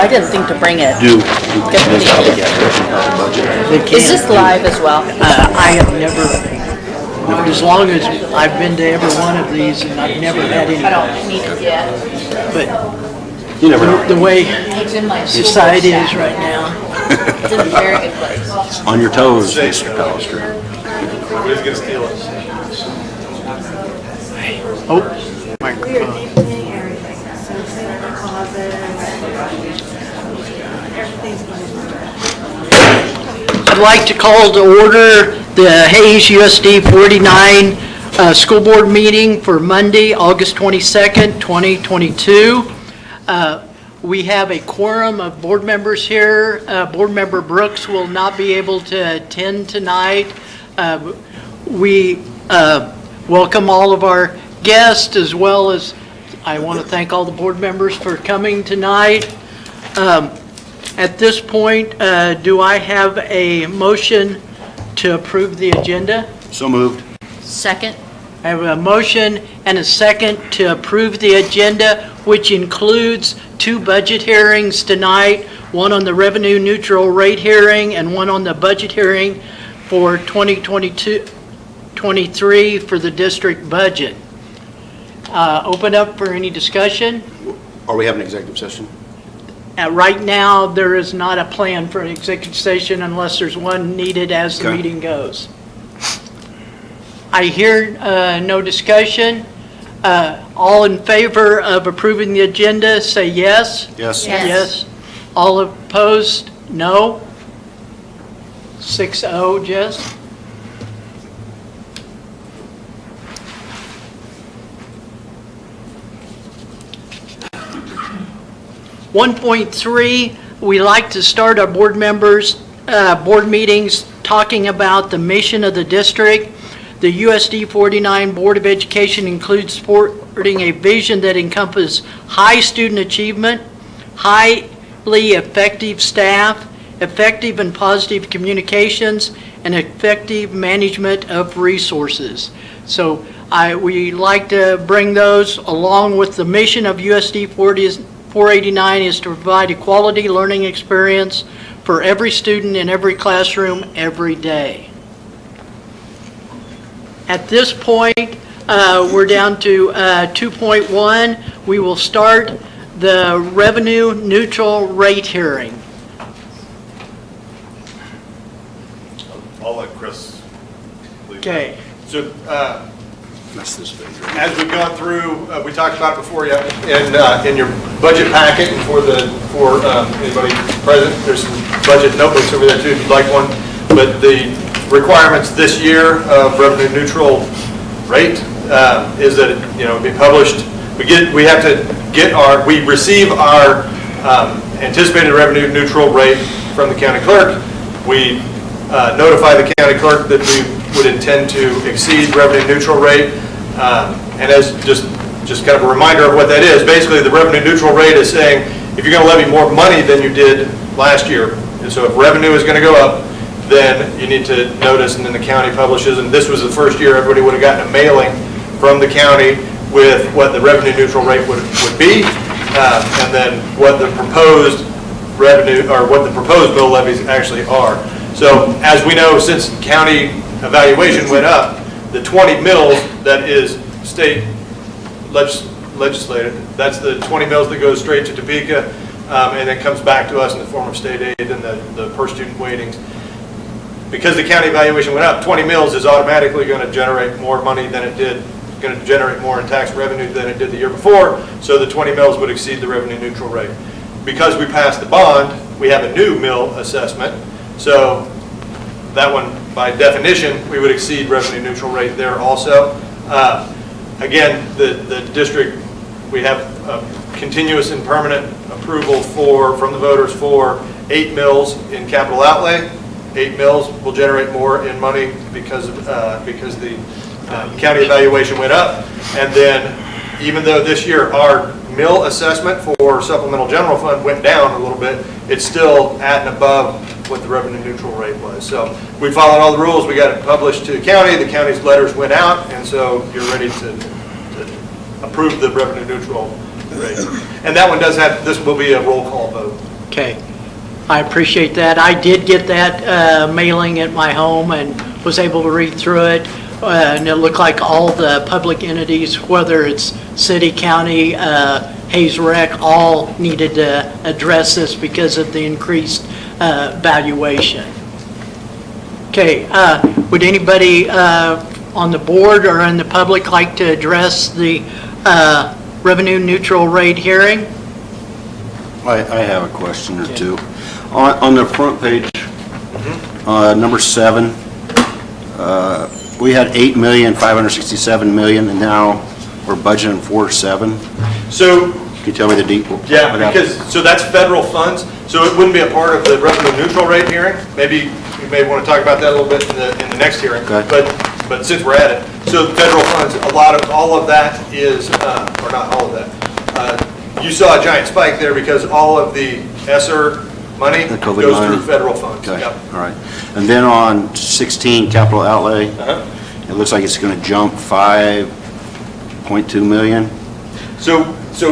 I didn't think to bring it. Do this together about the budget. Is this live as well? I have never, as long as I've been to every one of these, and I've never had any. I don't need it yet. But You never know. the way It's in my the site is right now, It's in a very good place. On your toes, Mr. Pallister. Who's gonna steal it? oh, microphone. I'd like to call to order the Hayes USD 49 School Board meeting for Monday, August 22nd, 2022. We have a quorum of board members here. Board Member Brooks will not be able to attend tonight. We welcome all of our guests, as well as I want to thank all the board members for coming tonight. At this point, do I have a motion to approve the agenda? So moved. Second? I have a motion and a second to approve the agenda, which includes 2 budget hearings tonight, one on the revenue neutral rate hearing and one on the budget hearing for 2022-23 for the district budget. Open up for any discussion. Are we having an executive session? Right now, there is not a plan for an executive session unless there's one needed as the Okay. meeting goes. I hear no discussion. All in favor of approving the agenda, say yes. Yes. Yes. Yes. All opposed, no. 6-0, Jess. .3, we like to start our board meetings talking about the mission of the district. The USD 49 Board of Education includes supporting a vision that encompasses high student achievement, highly effective staff, effective and positive communications, and effective management of resources. So we like to bring those along with the mission of USD 489 is to provide a quality learning experience for every student in every classroom every day. At this point, we're down to 2.1. We will start the revenue neutral rate hearing. I'll let Chris lead. Okay. So, That's this page. as we've gone through, we talked about it before, yeah, in your budget packet, and for anybody present, there's some budget notebooks over there too, if you'd like one. But the requirements this year of revenue neutral rate is that it, be published. We have to we receive our anticipated revenue neutral rate from the county clerk. We notify the county clerk that we would intend to exceed revenue neutral rate. And as just kind of a reminder of what that is, basically the revenue neutral rate is saying if you're going to levy more money than you did last year, and so if revenue is going to go up, then you need to notice, and then the county publishes, and this was the first year everybody would have gotten a mailing from the county with what the revenue neutral rate would be, and then what the proposed revenue, or what the proposed mill levies actually are. So as we know, since county evaluation went up, the 20 mills that is state legislated, that's the 20 mills that goes straight to Topeka, and then comes back to us in the form of state aid and the per student weightings. Because the county evaluation went up, 20 mills is automatically going to generate more money than it did, going to generate more in tax revenue than it did the year before, so the 20 mills would exceed the revenue neutral rate. Because we passed the bond, we have a new mill assessment, so that one, by definition, we would exceed revenue neutral rate there also. Again, the district, we have continuous and permanent approval from the voters for 8 mills in capital outlay. 8 mills will generate more in money because the county evaluation went up. And then even though this year our mill assessment for supplemental general fund went down a little bit, it's still at and above what the revenue neutral rate was. So we followed all the rules. We got it published to the county. The county's letters went out, and so you're ready to approve the revenue neutral rate. And that one does have, this will be a roll call vote. Okay, I appreciate that. I did get that mailing at my home and was able to read through it. And it looked like all the public entities, whether it's city, county, Hayes Rec, all needed to address this because of the increased valuation. Okay, would anybody on the board or in the public like to address the revenue neutral rate hearing? I have a question or two. On the front page, number 7, we had $8,567,000, and now we're budgeting $4.7. So, Can you tell me the detail? yeah, because, so that's federal funds, so it wouldn't be a part of the revenue neutral rate hearing. Maybe you may want to talk about that a little bit in the next hearing. Okay. But since we're at it, so federal funds, all of that is, or not all of that. You saw a giant spike there because all of the ESSER money The COVID goes money. through federal funds. Okay, Yep. all right. And then on 16, capital outlay, Uh-huh. it looks like it's going to jump 5.2 million. So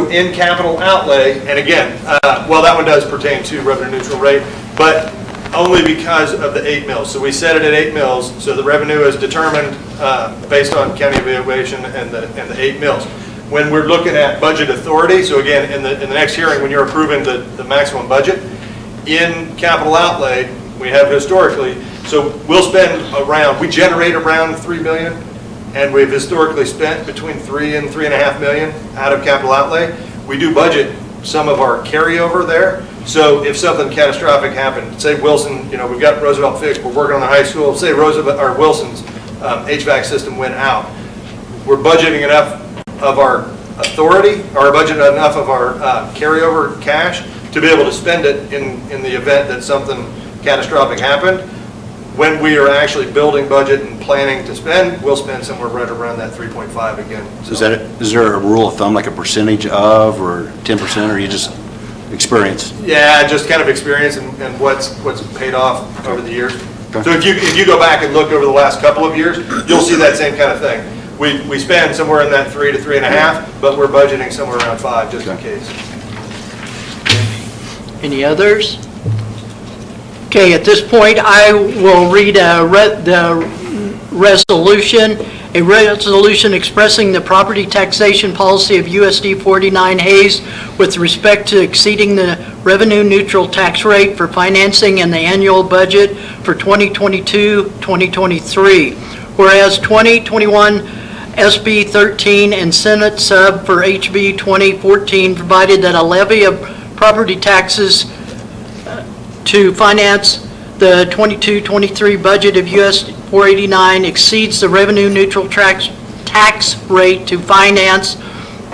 in capital outlay, and again, well, that one does pertain to revenue neutral rate, but only because of the 8 mills. So we set it at 8 mills, so the revenue is determined based on county evaluation and the 8 mills. When we're looking at budget authority, so again, in the next hearing, when you're approving the maximum budget, in capital outlay, we have historically, so we'll spend around, we generate around 3 million, and we've historically spent between 3 and 3.5 million out of capital outlay. We do budget some of our carryover there. So if something catastrophic happened, say Wilson, we've got Roosevelt fixed, we're working on the high school, say Roosevelt or Wilson's HVAC system went out, we're budgeting enough of our authority, or budgeting enough of our carryover cash to be able to spend it in the event that something catastrophic happened. When we are actually building budget and planning to spend, we'll spend somewhere right around that 3.5 again. So Is there a rule of thumb, like a percentage of, or 10%, or you just experience? yeah, just kind of experience and what's paid off over the years. Okay. So if you go back and look over the last couple of years, you'll see that same kind of thing. We spend somewhere in that 3 to 3.5, but we're budgeting somewhere around 5 just in case. Any others? Okay, at this point, I will read the resolution. A resolution expressing the property taxation policy of USD 49 Hayes with respect to exceeding the revenue neutral tax rate for financing in the annual budget for 2022-2023. Whereas 2021 SB 13 and Senate sub for HB 2014 provided that a levy of property taxes to finance the 22-23 budget of US 489 exceeds the revenue neutral tax rate to finance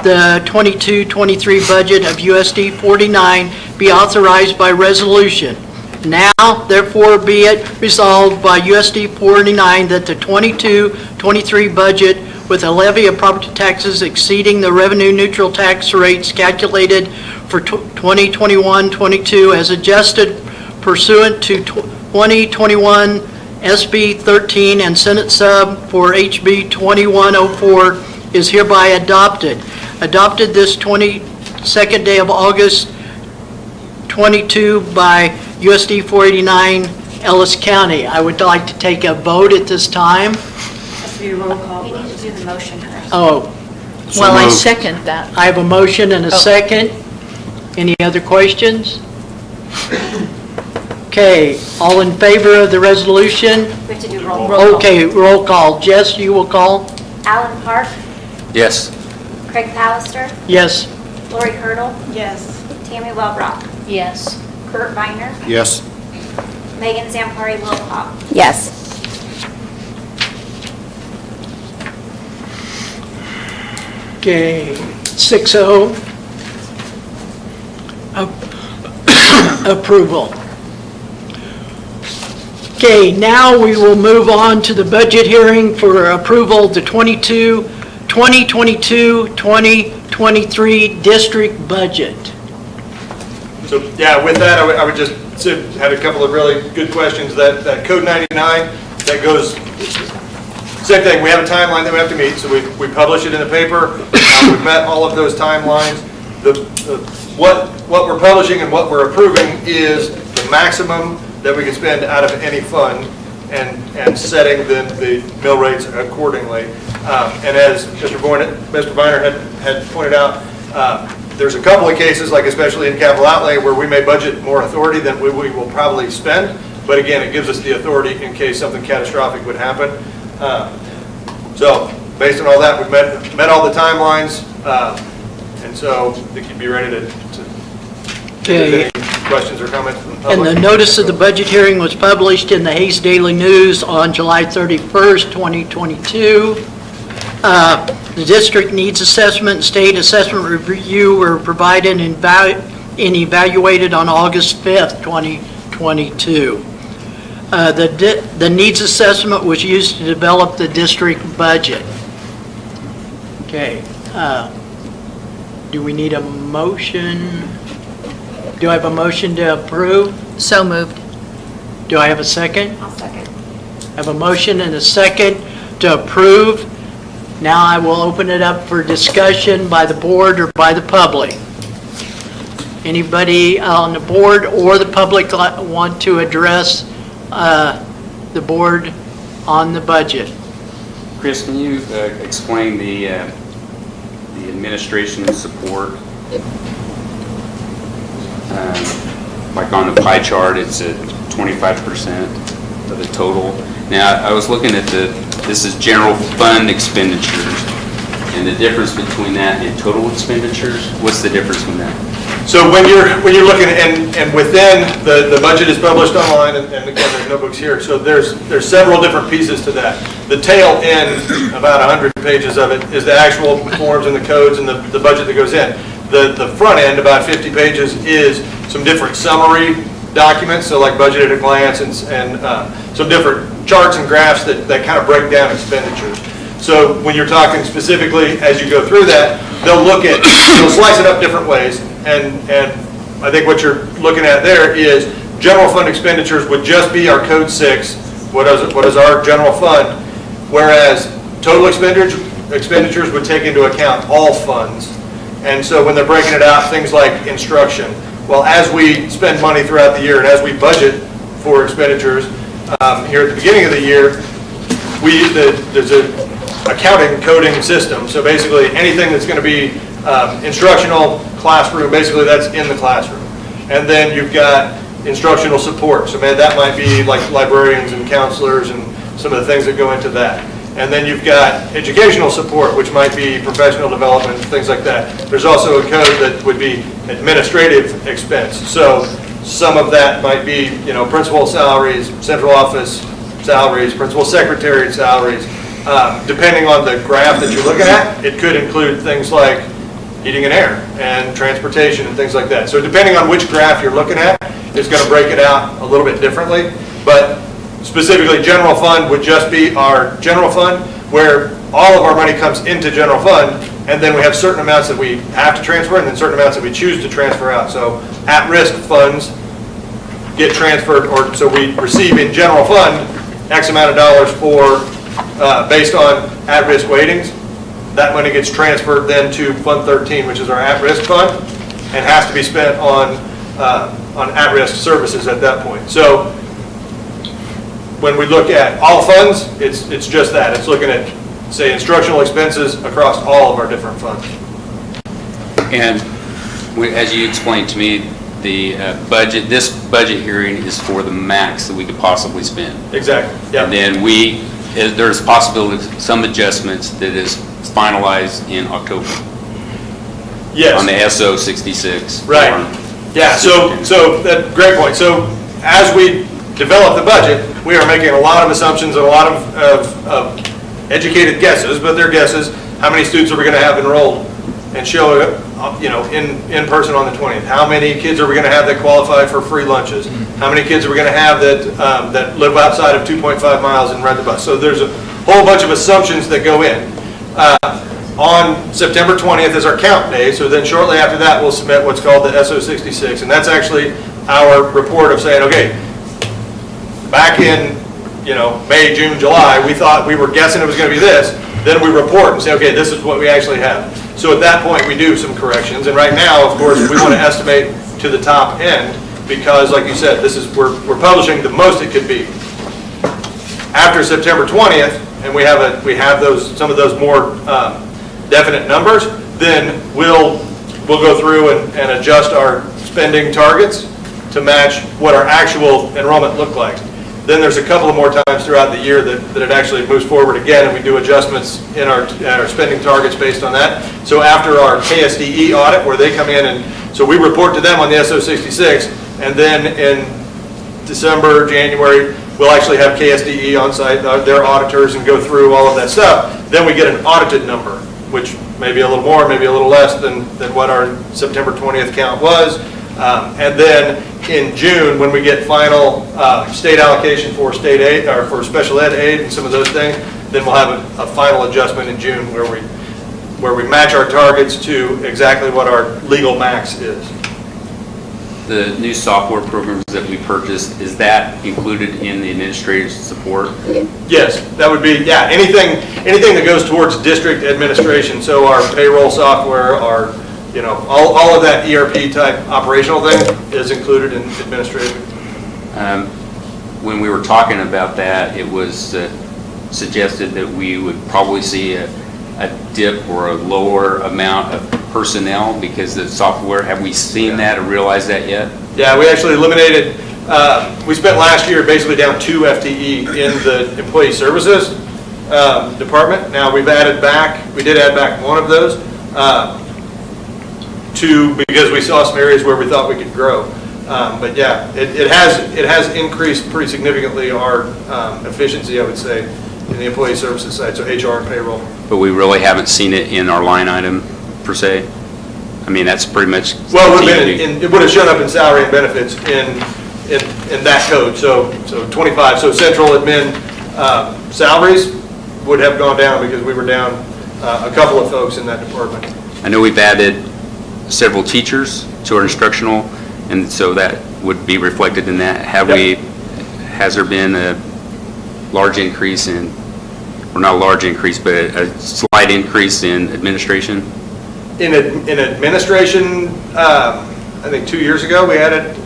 the 22-23 budget of USD 49 be authorized by resolution. Now, therefore, be it resolved by USD 49 that the 22-23 budget with a levy of property taxes exceeding the revenue neutral tax rates calculated for 2021-22 as adjusted pursuant to 2021 SB 13 and Senate sub for HB 2104 is hereby adopted. Adopted this 22nd day of August 22 by USD 489 Ellis County. I would like to take a vote at this time. Has to be a roll call. We need to do the motion first. Oh, Well, I moved. second that. I have a motion and a second. Any other questions? Okay, all in favor of the resolution? We have to do roll call. Roll call. Okay, roll call. Jess, you will call? Alan Park, Yes. Craig Pallister, Yes. Lori Hurdle, Yes. Tammy Wellbrock, Yes. Kurt Viner, Yes. Megan Zampari Wilcox. Yes. Okay, 6-0. Approval. Okay, now we will move on to the budget hearing for approval of the 2022-2023 district budget. So, yeah, with that, I would just had a couple of really good questions. That Code 99, that goes, same thing, we have a timeline that we have to meet, so we publish it in the paper. We've met all of those timelines. The what we're publishing and what we're approving is the maximum that we can spend out of any fund and setting the mill rates accordingly. And as Mr. Viner had pointed out, there's a couple of cases, like especially in capital outlay, where we may budget more authority than we will probably spend. But again, it gives us the authority in case something catastrophic would happen. So based on all that, we've met all the timelines. And so I think you'd be ready to Okay. any questions or comments from the And public. the notice of the budget hearing was published in the Hayes Daily News on July 31st, 2022. The district needs assessment and state assessment review were provided and evaluated on August 5th, 2022. The needs assessment was used to develop the district budget. Okay. Do we need a motion? Do I have a motion to approve? So moved. Do I have a second? I'll second. I have a motion and a second to approve. Now I will open it up for discussion by the board or by the public. Anybody on the board or the public want to address the board on the budget? Chris, can you explain the administration support? Like on the pie chart, it's at 25% of the total. Now, I was looking at this is general fund expenditures, and the difference between that and total expenditures, what's the difference in that? So when you're looking, and within, the budget is published online, and again, there's notebooks here, so there's several different pieces to that. The tail end, about 100 pages of it, is the actual forms and the codes and the budget that goes in. The front end, about 50 pages, is some different summary documents, so like budget at a glance and some different charts and graphs that kind of break down expenditures. So when you're talking specifically, as you go through that, they'll slice it up different ways, and I think what you're looking at there is general fund expenditures would just be our code 6, what is our general fund, whereas total expenditures would take into account all funds. And so when they're breaking it out, things like instruction, well, as we spend money throughout the year and as we budget for expenditures here at the beginning of the year, there's an accounting coding system. So basically anything that's going to be instructional, classroom, basically that's in the classroom. And then you've got instructional support. So that might be like librarians and counselors and some of the things that go into that. And then you've got educational support, which might be professional development, things like that. There's also a code that would be administrative expense. So some of that might be, principal salaries, central office salaries, principal secretary salaries. Depending on the graph that you're looking at, it could include things like heating and air and transportation and things like that. So depending on which graph you're looking at, it's going to break it out a little bit differently. But specifically, general fund would just be our general fund, where all of our money comes into general fund, and then we have certain amounts that we have to transfer, and then certain amounts that we choose to transfer out. So at-risk funds get transferred, or so we receive in general fund X amount of dollars for, based on at-risk weightings. That money gets transferred then to Fund 13, which is our at-risk fund, and has to be spent on at-risk services at that point. So when we look at all funds, it's just that. It's looking at, say, instructional expenses across all of our different funds. And as you explained to me, this budget hearing is for the max that we could possibly spend. Exactly. Yeah. And then there's possibility of some adjustments that is finalized in October. Yes. On the SO 66. Right. Yeah. So great point. So as we develop the budget, we are making a lot of assumptions and a lot of educated guesses, but they're guesses. How many students are we going to have enrolled and show in person on the 20th? How many kids are we going to have that qualify for free lunches? How many kids are we going to have that live outside of 2.5 miles and ride the bus? So there's a whole bunch of assumptions that go in. On September 20th is our count day, so then shortly after that we'll submit what's called the SO 66, and that's actually our report of saying, okay, back in May, June, July, we thought we were guessing it was going to be this. Then we report and say, okay, this is what we actually have. So at that point, we do some corrections, and right now, of course, we want to estimate to the top end, because like you said, we're publishing the most it could be. After September 20th, and we have some of those more definite numbers, then we'll go through and adjust our spending targets to match what our actual enrollment looked like. Then there's a couple of more times throughout the year that it actually moves forward again, and we do adjustments in our spending targets based on that. So after our KSDE audit, where they come in, and so we report to them on the SO66, and then in December, January, we'll actually have KSDE on site, their auditors, and go through all of that stuff. Then we get an audited number, which may be a little more, maybe a little less than what our September 20th count was. And then in June, when we get final state allocation for state aid, or for special ed aid and some of those things, then we'll have a final adjustment in June where we match our targets to exactly what our legal max is. The new software programs that we purchased, is that included in the administrative support? Yes, that would be, yeah, anything that goes towards district administration, so our payroll software, our, all of that ERP type operational thing is included in administrative. When we were talking about that, it was suggested that we would probably see a dip or a lower amount of personnel because the software, have we seen that or realized that yet? Yeah, we actually eliminated, we spent last year basically down 2 FTE in the employee services department. Now we did add back one of those because we saw some areas where we thought we could grow. But yeah, it has increased pretty significantly our efficiency, I would say, in the employee services side, so HR and payroll. But we really haven't seen it in our line item per se? I mean, that's pretty much... Well, it would have shown up in salary and benefits in that code, so 25, so central admin salaries would have gone down because we were down a couple of folks in that department. I know we've added several teachers to our instructional, and so that would be reflected in that. Has there been a large increase in, or not a large increase, but a slight increase in administration? In administration, I think 2 years ago we added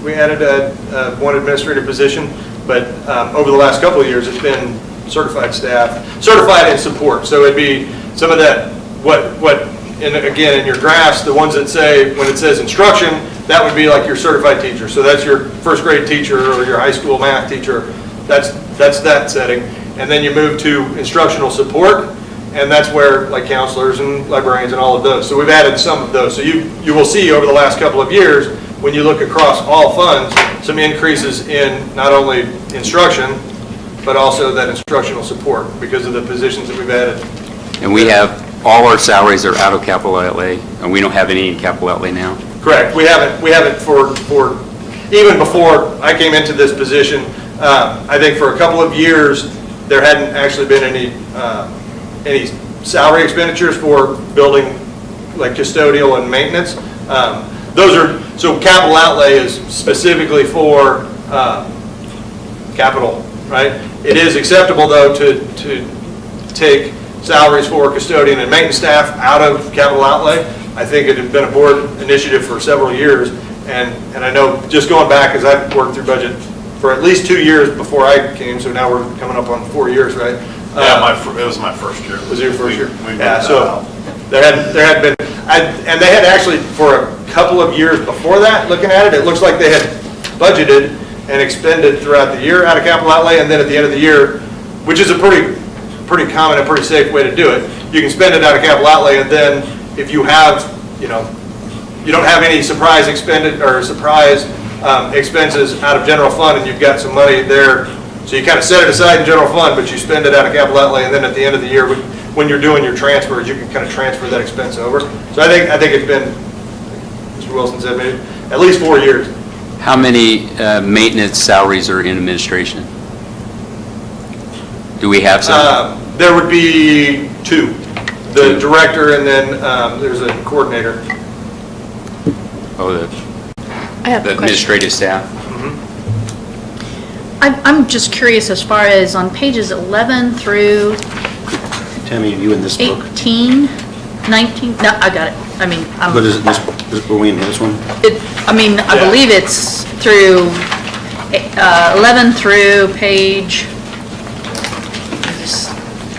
one administrative position, but over the last couple of years it's been certified staff, certified in support. So it'd be some of that, again, in your graphs, the ones that say, when it says instruction, that would be like your certified teacher. So that's your first grade teacher or your high school math teacher. That's that setting. And then you move to instructional support, and that's where like counselors and librarians and all of those. So we've added some of those. So you will see over the last couple of years, when you look across all funds, some increases in not only instruction, but also that instructional support because of the positions that we've added. And we have, all our salaries are out of capital outlay, and we don't have any in capital outlay now? Correct. We haven't for even before I came into this position. I think for a couple of years there hadn't actually been any salary expenditures for building like custodial and maintenance. So capital outlay is specifically for capital, right? It is acceptable though to take salaries for custodian and maintenance staff out of capital outlay. I think it had been a board initiative for several years, and I know just going back, as I've worked through budget for at least 2 years before I came, so now we're coming up on 4 years, right? Yeah, it was my first year. Was it your first year? We Yeah, so there had been, and they had actually, for a couple of years before that, looking at it, it looks like they had budgeted and expended throughout the year out of capital outlay, and then at the end of the year, which is a pretty common and pretty safe way to do it, you can spend it out of capital outlay, and then if you have, you don't have any surprise expended or surprise expenses out of general fund, and you've got some money there, so you kind of set it aside in general fund, but you spend it out of capital outlay, and then at the end of the year, when you're doing your transfers, you can kind of transfer that expense over. So I think it's been, Mr. Wilson said, maybe at least 4 years. How many maintenance salaries are in administration? Do we have some? There would be 2. The director, and then there's a coordinator. Oh, I have the a question. administrative staff? I'm just curious as far as on pages 11 through Tammy, are you in this book? 18, 19, no, I got it. I mean, But is it this, are we in this one? I believe it's through 11 through page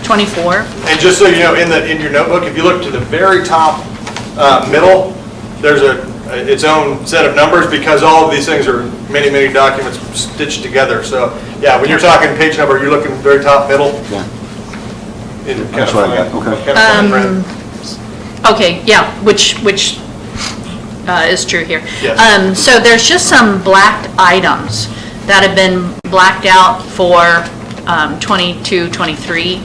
24. And just so you know, in your notebook, if you look to the very top middle, there's its own set of numbers because all of these things are many, many documents stitched together. So, yeah, when you're talking page number, you're looking very top middle. Yeah. That's what I got, okay. Okay, yeah, which is true here. Yes. So there's just some blacked items that have been blacked out for 22, 23.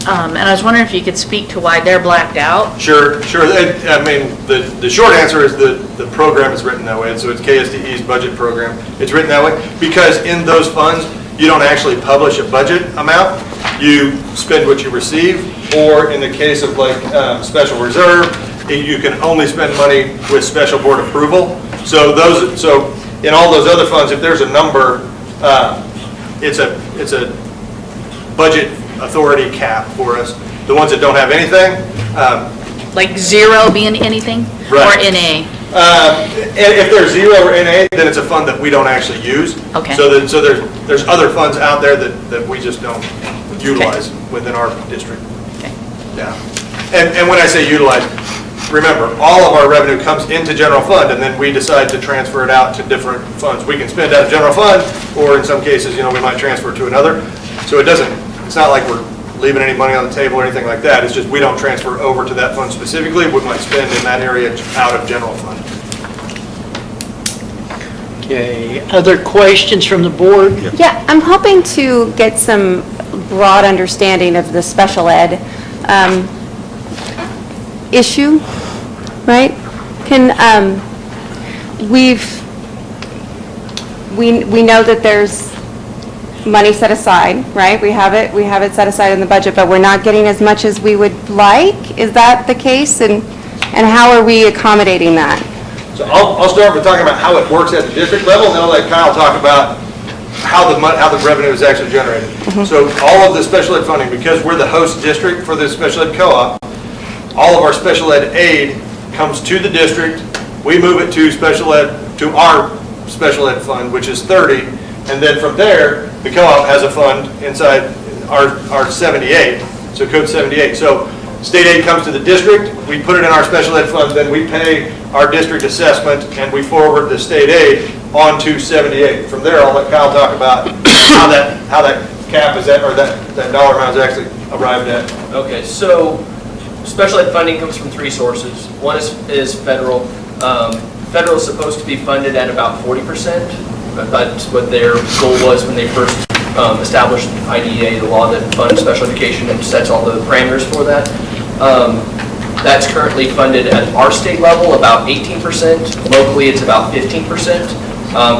And I was wondering if you could speak to why they're blacked out? Sure. I mean, the short answer is the program is written that way. So it's KSDE's budget program. It's written that way because in those funds, you don't actually publish a budget amount. You spend what you receive, or in the case of like special reserve, you can only spend money with special board approval. So in all those other funds, if there's a number, it's a budget authority cap for us. The ones that don't have anything. Like zero being anything? Right. Or NA? If there's zero or NA, then it's a fund that we don't actually use. Okay. So there's other funds out there that we just don't utilize within our district. Okay. Yeah. And when I say utilize, remember, all of our revenue comes into general fund, and then we decide to transfer it out to different funds. We can spend out of general fund, or in some cases, we might transfer to another. So it's not like we're leaving any money on the table or anything like that. It's just we don't transfer over to that fund specifically. We might spend in that area out of general fund. Okay, other questions from the board? Yeah, I'm hoping to get some broad understanding of the special ed issue, right? We know that there's money set aside, right? We have it set aside in the budget, but we're not getting as much as we would like. Is that the case? And how are we accommodating that? So I'll start with talking about how it works at the district level, and then I'll let Kyle talk about how the revenue is actually generated. So all of the special ed funding, because we're the host district for the special ed co-op, all of our special ed aid comes to the district. We move it to our special ed fund, which is 30, and then from there, the co-op has a fund inside our 78, so code 78. So state aid comes to the district, we put it in our special ed fund, then we pay our district assessment, and we forward the state aid on to 78. From there, I'll let Kyle talk about how that cap is at, or that dollar amount is actually arrived at. Okay, so special ed funding comes from three sources. One is federal. Federal is supposed to be funded at about 40%. That's what their goal was when they first established IDEA, the law that funds special education and sets all the parameters for that. That's currently funded at our state level about 18%. Locally, it's about 15%,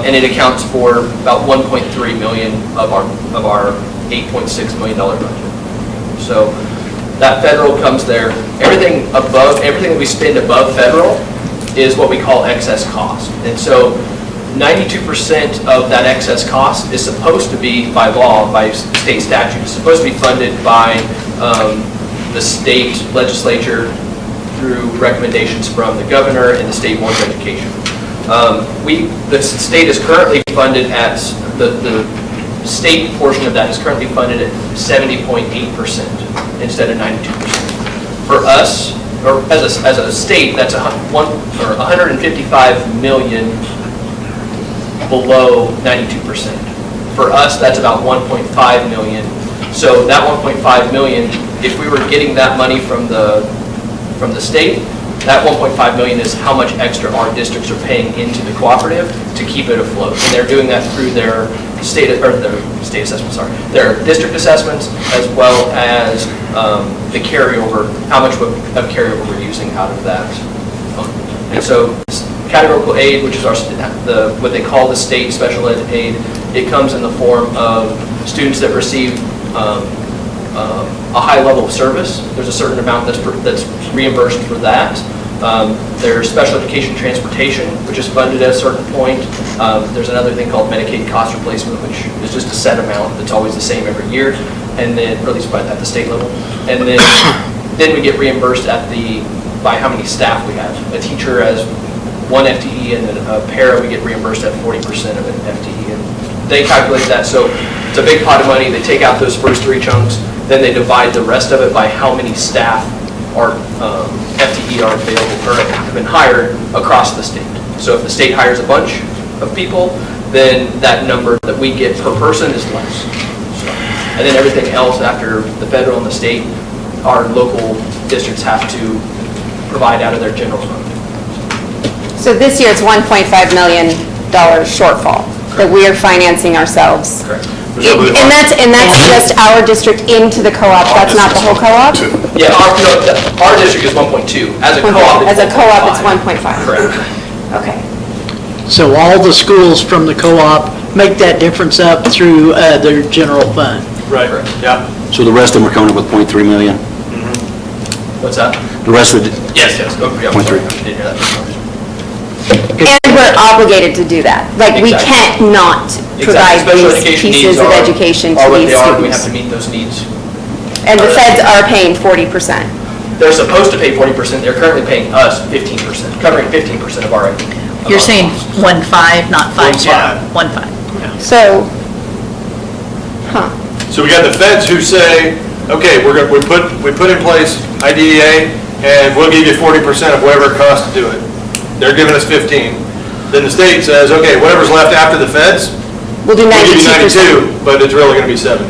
and it accounts for about 1.3 million of our $8.6 million budget. So that federal comes there. Everything that we spend above federal is what we call excess cost, and so 92% of that excess cost is supposed to be, by law, by state statute, is supposed to be funded by the state legislature through recommendations from the governor and the state board of education. The state is currently funded at, the state portion of that is currently funded at 70.8% instead of 92%. For us, or as a state, that's 155 million below 92%. For us, that's about 1.5 million. So that 1.5 million, if we were getting that money from the state, that 1.5 million is how much extra our districts are paying into the cooperative to keep it afloat. And they're doing that through their their district assessments, as well as the carryover, how much of carryover we're using out of that fund. And so categorical aid, which is what they call the state special ed aid, it comes in the form of students that receive a high level of service. There's a certain amount that's reimbursed for that. There's special education transportation, which is funded at a certain point. There's another thing called Medicaid cost replacement, which is just a set amount that's always the same every year, and then, or at least at the state level. And then then we get reimbursed by how many staff we have. A teacher has 1 FTE, and then a para, we get reimbursed at 40% of an FTE. And they calculate that, so it's a big pot of money. They take out those first 3 chunks, then they divide the rest of it by how many staff are FTE are available or have been hired across the state. So if the state hires a bunch of people, then that number that we get per person is less. So, and then everything else after the federal and the state, our local districts have to provide out of their general fund. So this year, it's $1.5 million shortfall that we are financing ourselves. Correct. And that's just our district into the co-op, that's not the whole co-op? Yeah, our district is 1.2. As a co-op, As a co-op, it's 1.5. Correct. Okay. So all the schools from the co-op make that difference up through their general fund. Right, yeah. So the rest of them are coming up with .3 million? What's that? The rest of it, Yes. Oh, yeah, I'm 0.3. sorry. I didn't hear that. And we're obligated to do that. Like, we Exactly. can't not provide Special these education pieces needs of are education to what these they are, and we have to students. meet those needs. And the feds are paying 40%. They're supposed to pay 40%, they're currently paying us 15%, covering 15% of our. You're saying 1.5, not 5.0? 1.5. 1.5. So, So we got the feds who say, okay, we put in place IDEA, and we'll give you 40% of whatever it costs to do it. They're giving us 15. Then the state says, okay, whatever's left after the feds, we'll do we'll give you 92%. 92, but it's really gonna be 70.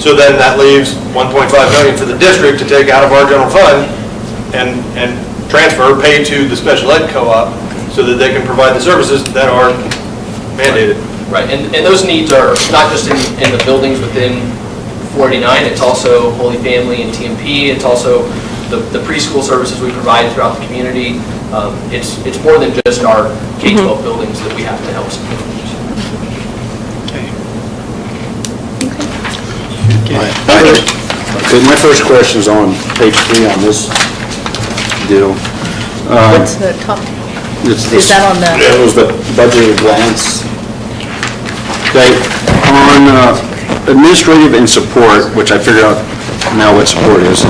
So then that leaves 1.5 million for the district to take out of our general fund and transfer, pay to the special ed co-op so that they can provide the services that are mandated. Right, and those needs are not just in the buildings within 489, it's also Holy Family and TMP, it's also the preschool services we provide throughout the community. It's more than just our K-12 buildings that we have to help support. Okay, my first question's on page 3 on this deal. What's the top? Is that on the? That was the budget at a glance. Okay, on administrative and support, which I figured out now what support is,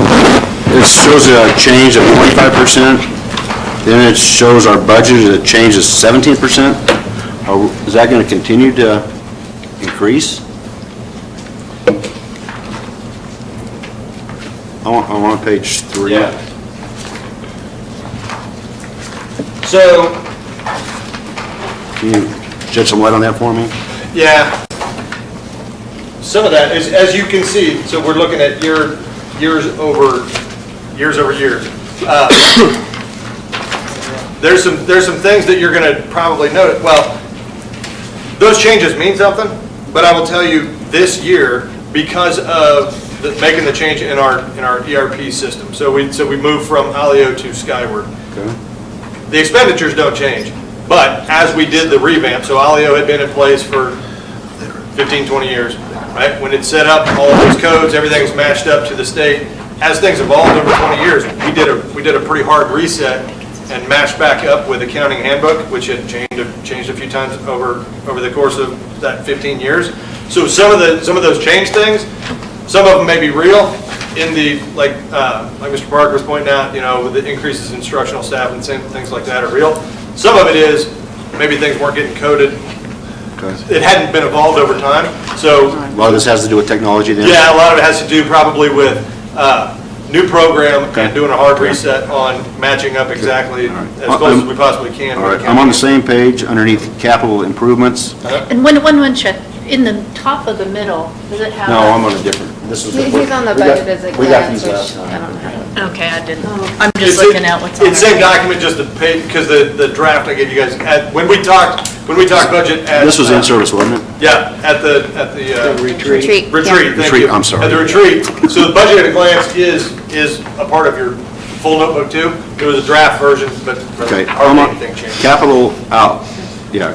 it shows a change of 25%, then it shows our budget is a change of 17%. Is that going to continue to increase? I'm on page 3. Yeah. So, Can you shed some light on that for me? yeah, some of that is, as you can see, so we're looking at years over years. There's some things that you're going to probably notice. Well, those changes mean something, but I will tell you this year, because of making the change in our ERP system. So we moved from Alio to Skyward. Okay. The expenditures don't change, but as we did the revamp, so Alio had been in place for 15, 20 years, right? When it's set up, all of those codes, everything's matched up to the state. As things evolved over 20 years, we did a pretty hard reset and matched back up with accounting handbook, which had changed a few times over the course of that 15 years. So some of those change things, some of them may be real in the, like Mr. Parker was pointing out, with the increases in instructional staff and things like that are real. Some of it is maybe things weren't getting coded. Okay. It hadn't been evolved over time. So A lot of this has to do with technology then? yeah, a lot of it has to do probably with new program Okay. and doing a hard reset on matching up exactly All right. as close as we possibly can. All right, I'm on the same page underneath capital improvements. And one check, in the top of the middle, does it have? No, I'm on a different, this is. He's on the we got- budget as a We got glance, these which last I time. don't have. Okay, I didn't, I'm just It's looking at what's on It's same there. document, just the page, because the draft I gave you guys, when we talked budget at. This was in service, wasn't it? Yeah, at the Retreat. retreat, thank Retreat, you. I'm sorry. At the retreat, so the budget at a glance is a part of your full notebook too. It was a draft version, but Okay. hardly anything changed. Capital out, yeah.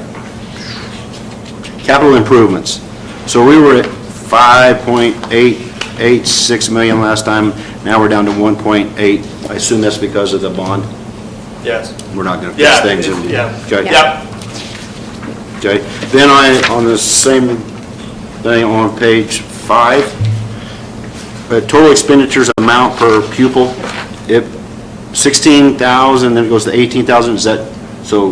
Capital improvements. So we were at 5.886 million last time, now we're down to 1.8. I assume that's because of the bond? Yes. We're not gonna fix Yeah, things. yeah. Okay. Yep. Okay, then on the same thing on page 5, total expenditures amount per pupil, it, 16,000, then it goes to 18,000, is that, so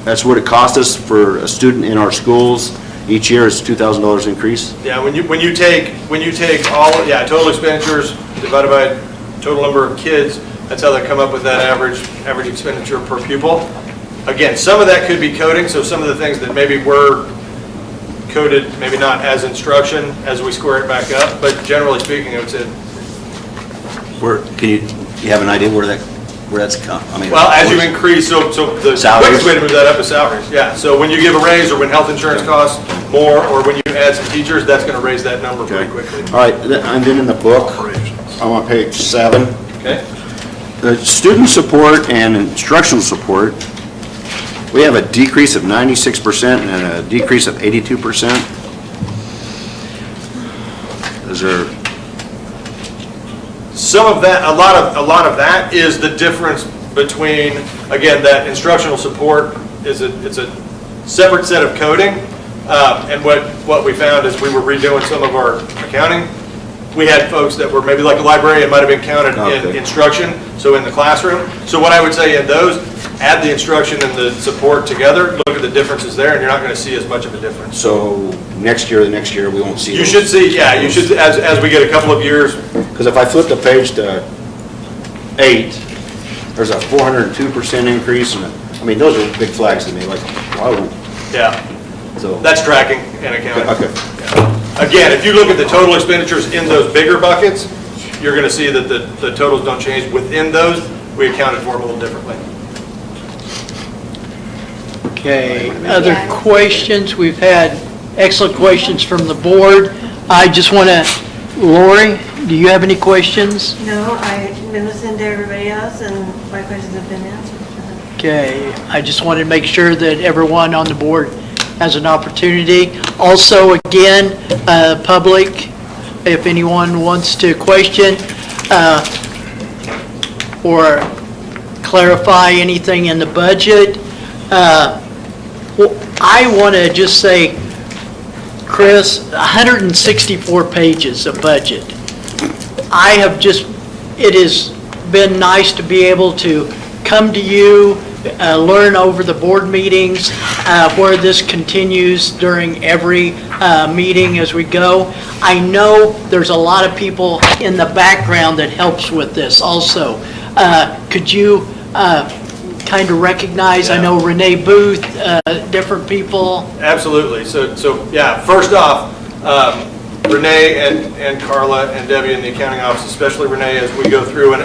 that's what it cost us for a student in our schools each year, is $2,000 increase? Yeah, when you take all, total expenditures divided by total number of kids, that's how they come up with that average expenditure per pupil. Again, some of that could be coding, so some of the things that maybe were coded, maybe not as instruction as we square it back up, but generally speaking, I would say. Where, you have an idea where that's come, I mean? Well, as you increase, so the Salaries? quickest way to move that up is salaries, yeah. So when you give a raise, or when health insurance costs more, or when you add some teachers, that's gonna raise that number pretty quickly. All right, and then in the book, I'm on page 7. Okay? The student support and instructional support, we have a decrease of 96% and a decrease of 82%. Is there, Some of that, a lot of that is the difference between, again, that instructional support it's a separate set of coding. And what we found is we were redoing some of our accounting. We had folks that were maybe like a librarian might have been counted in instruction, so in the classroom. So what I would say in those, add the instruction and the support together, look at the differences there, and you're not going to see as much of a difference. so the next year, we won't see You those? should see, yeah, you should, as we get a couple of years. Because if I flip the page to 8, there's a 402% increase, and I mean, those are big flags to me, like, why won't, Yeah, so. that's tracking and accounting. Okay. Again, if you look at the total expenditures in those bigger buckets, you're going to see that the totals don't change. Within those, we accounted for them a little differently. Okay, other questions? We've had excellent questions from the board. I just want to, Lori, do you have any questions? No, I've been listening to everybody else, and my questions have been answered. Okay, I just wanted to make sure that everyone on the board has an opportunity. Also, again, public, if anyone wants to question or clarify anything in the budget, I want to just say, Chris, 164 pages of budget. It has been nice to be able to come to you, learn over the board meetings, where this continues during every meeting as we go. I know there's a lot of people in the background that helps with this also. Could you kind of recognize, I know Renee Booth, different people? Absolutely. So yeah, first off, Renee and Carla and Debbie in the accounting office, especially Renee, as we go through and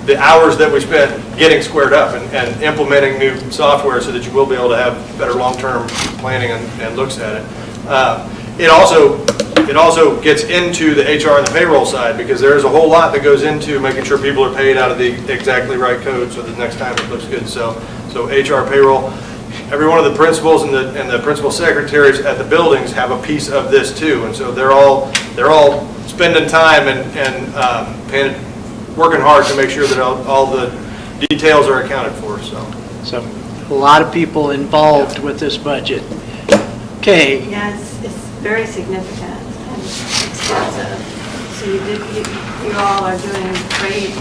the hours that we spent getting squared up and implementing new software so that you will be able to have better long-term planning and looks at it. It also gets into the HR and the payroll side, because there is a whole lot that goes into making sure people are paid out of the exactly right code so that next time it looks good. So HR, payroll, every one of the principals and the principal secretaries at the buildings have a piece of this too, and so they're all spending time and working hard to make sure that all the details are accounted for. So a lot of people involved with this budget. Okay. Yeah, it's very significant and extensive. So you all are doing great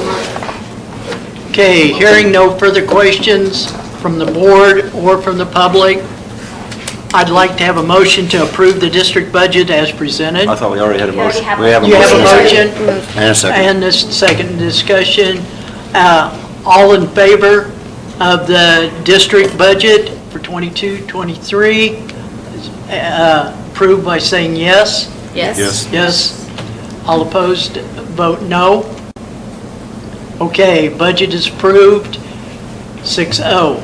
work. Okay, hearing no further questions from the board or from the public, I'd like to have a motion to approve the district budget as presented. I thought we already had a You already motion. have We have a You have a motion. motion And a second. and this second discussion. All in favor of the district budget for 22-23, approved by saying yes? Yes. Yes. All opposed, vote no. Okay, budget is approved, 6-0.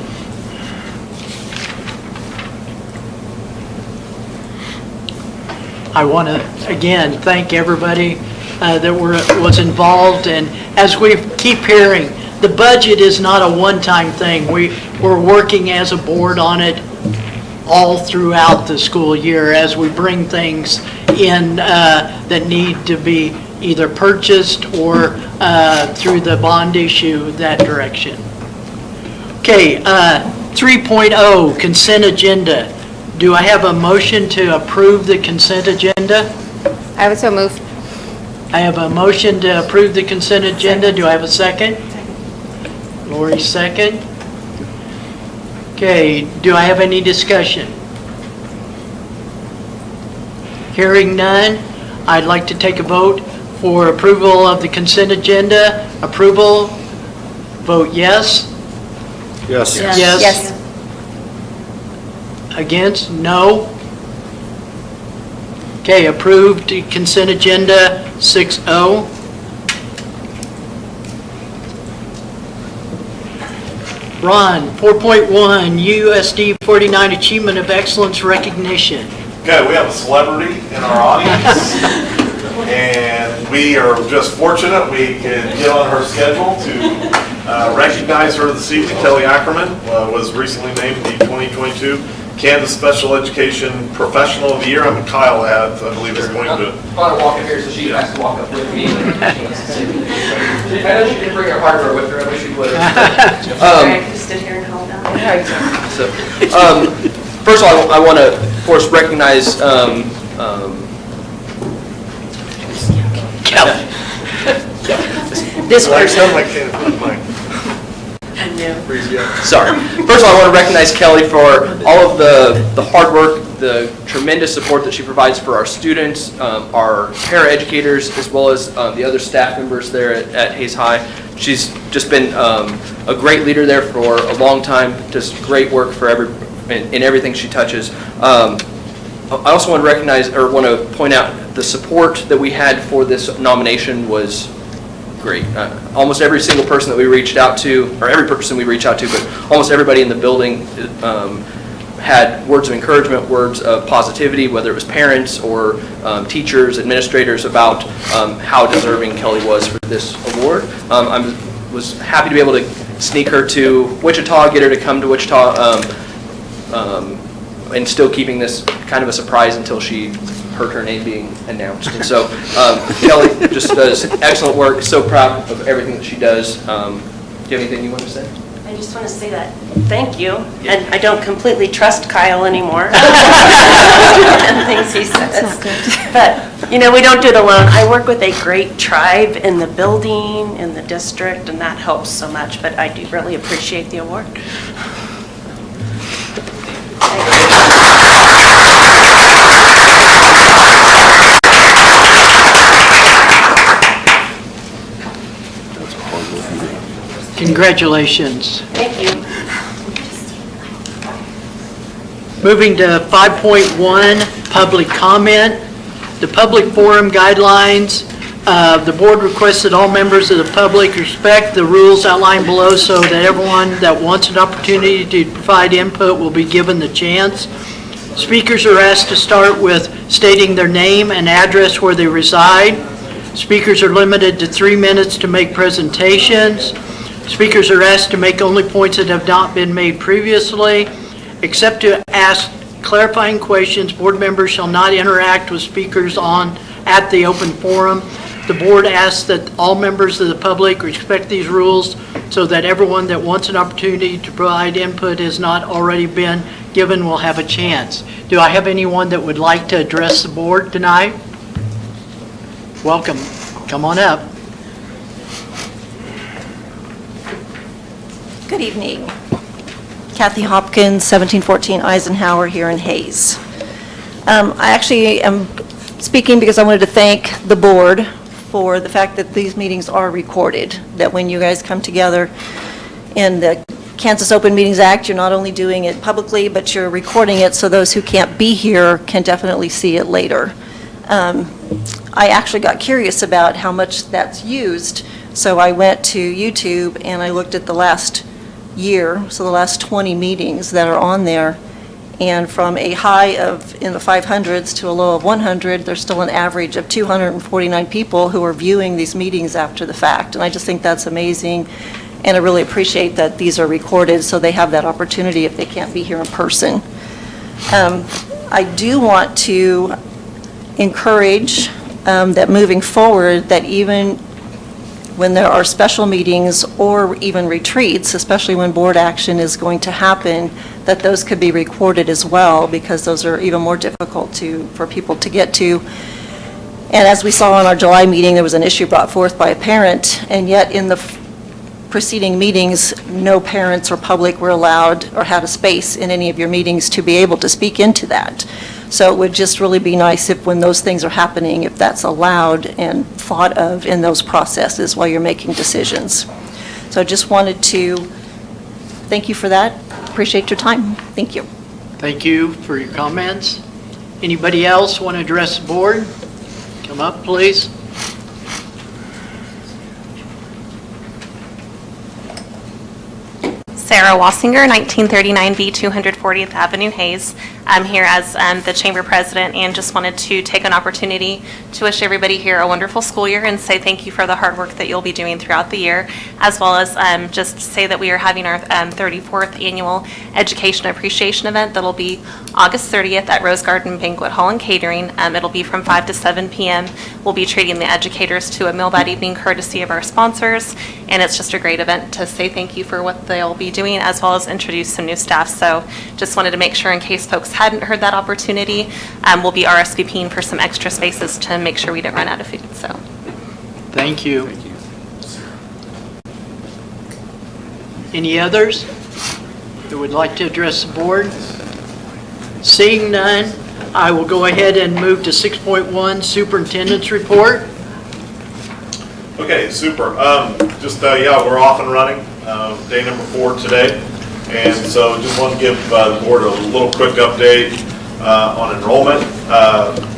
I want to, again, thank everybody that was involved, and as we keep hearing, the budget is not a one-time thing. We're working as a board on it all throughout the school year as we bring things in that need to be either purchased or through the bond issue, that direction. Okay, 3.0, consent agenda. Do I have a motion to approve the consent agenda? I would so move. I have a motion to approve the consent agenda. Do I have a second? Lori, second. Okay, do I have any discussion? Hearing none, I'd like to take a vote for approval of the consent agenda. Approval, vote yes. Yes. Yes. Against, no. Okay, approved consent agenda 6-0. Ron, 4.1, USD 49 Achievement of Excellence Recognition. Okay, we have a celebrity in our audience, and we are just fortunate we can get on her schedule to recognize her this evening. Kelly Ackerman was recently named the 2022 Kansas Special Education Professional of the Year. I'm Kyle, I believe, is going to... I want to walk up here, so she has to walk up with me. I know she didn't bring her hardware with her, I wish she would have. Just stood here and hold on. Yeah, exactly. So, first of all, I want to, of course, recognize Kelly. this I person. sound like mine. Sorry. First of all, I want to recognize Kelly for all of the hard work, the tremendous support that she provides for our students, our paraeducators, as well as the other staff members there at Hayes High. She's just been a great leader there for a long time, just great work for in everything she touches. I also want to recognize, or want to point out, the support that we had for this nomination was great. Almost every single person that we reached out to, or every person we reached out to, but almost everybody in the building had words of encouragement, words of positivity, whether it was parents or teachers, administrators, about how deserving Kelly was for this award. I was happy to be able to sneak her to Wichita, get her to come to Wichita, and still keeping this kind of a surprise until she heard her name being announced. And so Kelly just does excellent work, so proud of everything that she does. Do you have anything you want to say? I just want to say that, thank you, and I don't completely trust Kyle anymore. And things he says. But, you know, we don't do it alone. I work with a great tribe in the building, in the district, and that helps so much, but I do really appreciate the award. Congratulations. Thank you. Moving to 5.1, public comment. The public forum guidelines. The board requests that all members of the public respect the rules outlined below so that everyone that wants an opportunity to provide input will be given the chance. Speakers are asked to start with stating their name and address where they reside. Speakers are limited to 3 minutes to make presentations. Speakers are asked to make only points that have not been made previously. Except to ask clarifying questions, board members shall not interact with speakers at the open forum. The board asks that all members of the public respect these rules so that everyone that wants an opportunity to provide input has not already been given will have a chance. Do I have anyone that would like to address the board tonight? Welcome. Come on up. Good evening. Kathy Hopkins, 1714 Eisenhower here in Hayes. I actually am speaking because I wanted to thank the board for the fact that these meetings are recorded, that when you guys come together in the Kansas Open Meetings Act, you're not only doing it publicly, but you're recording it so those who can't be here can definitely see it later. I actually got curious about how much that's used, so I went to YouTube and I looked at the last year, so the last 20 meetings that are on there, and from a high of in the 500s to a low of 100, there's still an average of 249 people who are viewing these meetings after the fact, and I just think that's amazing, and I really appreciate that these are recorded so they have that opportunity if they can't be here in person. I do want to encourage that moving forward, that even when there are special meetings or even retreats, especially when board action is going to happen, that those could be recorded as well, because those are even more difficult for people to get to. And as we saw in our July meeting, there was an issue brought forth by a parent, and yet in the preceding meetings, no parents or public were allowed or had a space in any of your meetings to be able to speak into that. So it would just really be nice if when those things are happening, if that's allowed and thought of in those processes while you're making decisions. So I just wanted to thank you for that. Appreciate your time. Thank you. Thank you for your comments. Anybody else want to address the board? Come up, please. Sarah Wassinger, 1939B 240th Avenue, Hayes. I'm here as the Chamber President and just wanted to take an opportunity to wish everybody here a wonderful school year and say thank you for the hard work that you'll be doing throughout the year, as well as just say that we are having our 34th Annual Education Appreciation Event that'll be August 30th at Rose Garden Banquet Hall and Catering. It'll be from 5 to 7 p.m. We'll be treating the educators to a meal that evening courtesy of our sponsors, and it's just a great event to say thank you for what they'll be doing, as well as introduce some new staff. So just wanted to make sure in case folks hadn't heard that opportunity, we'll be RSVPing for some extra spaces to make sure we don't run out of food. So Thank you. Any others that would like to address the board? Seeing none, I will go ahead and move to 6.1, Superintendent's Report. Okay, super. Yeah, we're off and running. Day number 4 today. And so just want to give the board a little quick update on enrollment.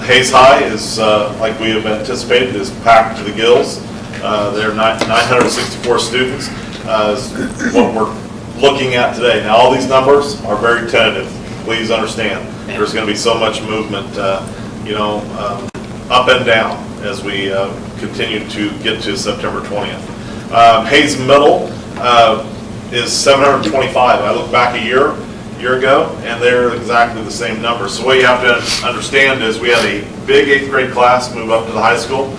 Hayes High is, like we have anticipated, is packed to the gills. There are 964 students is what we're looking at today. Now, all these numbers are very tentative. Please understand, there's going to be so much movement, up and down as we continue to get to September 20th. Hayes Middle is 725. I look back a year ago, and they're exactly the same number. So what you have to understand is we had a big 8th grade class move up to the high school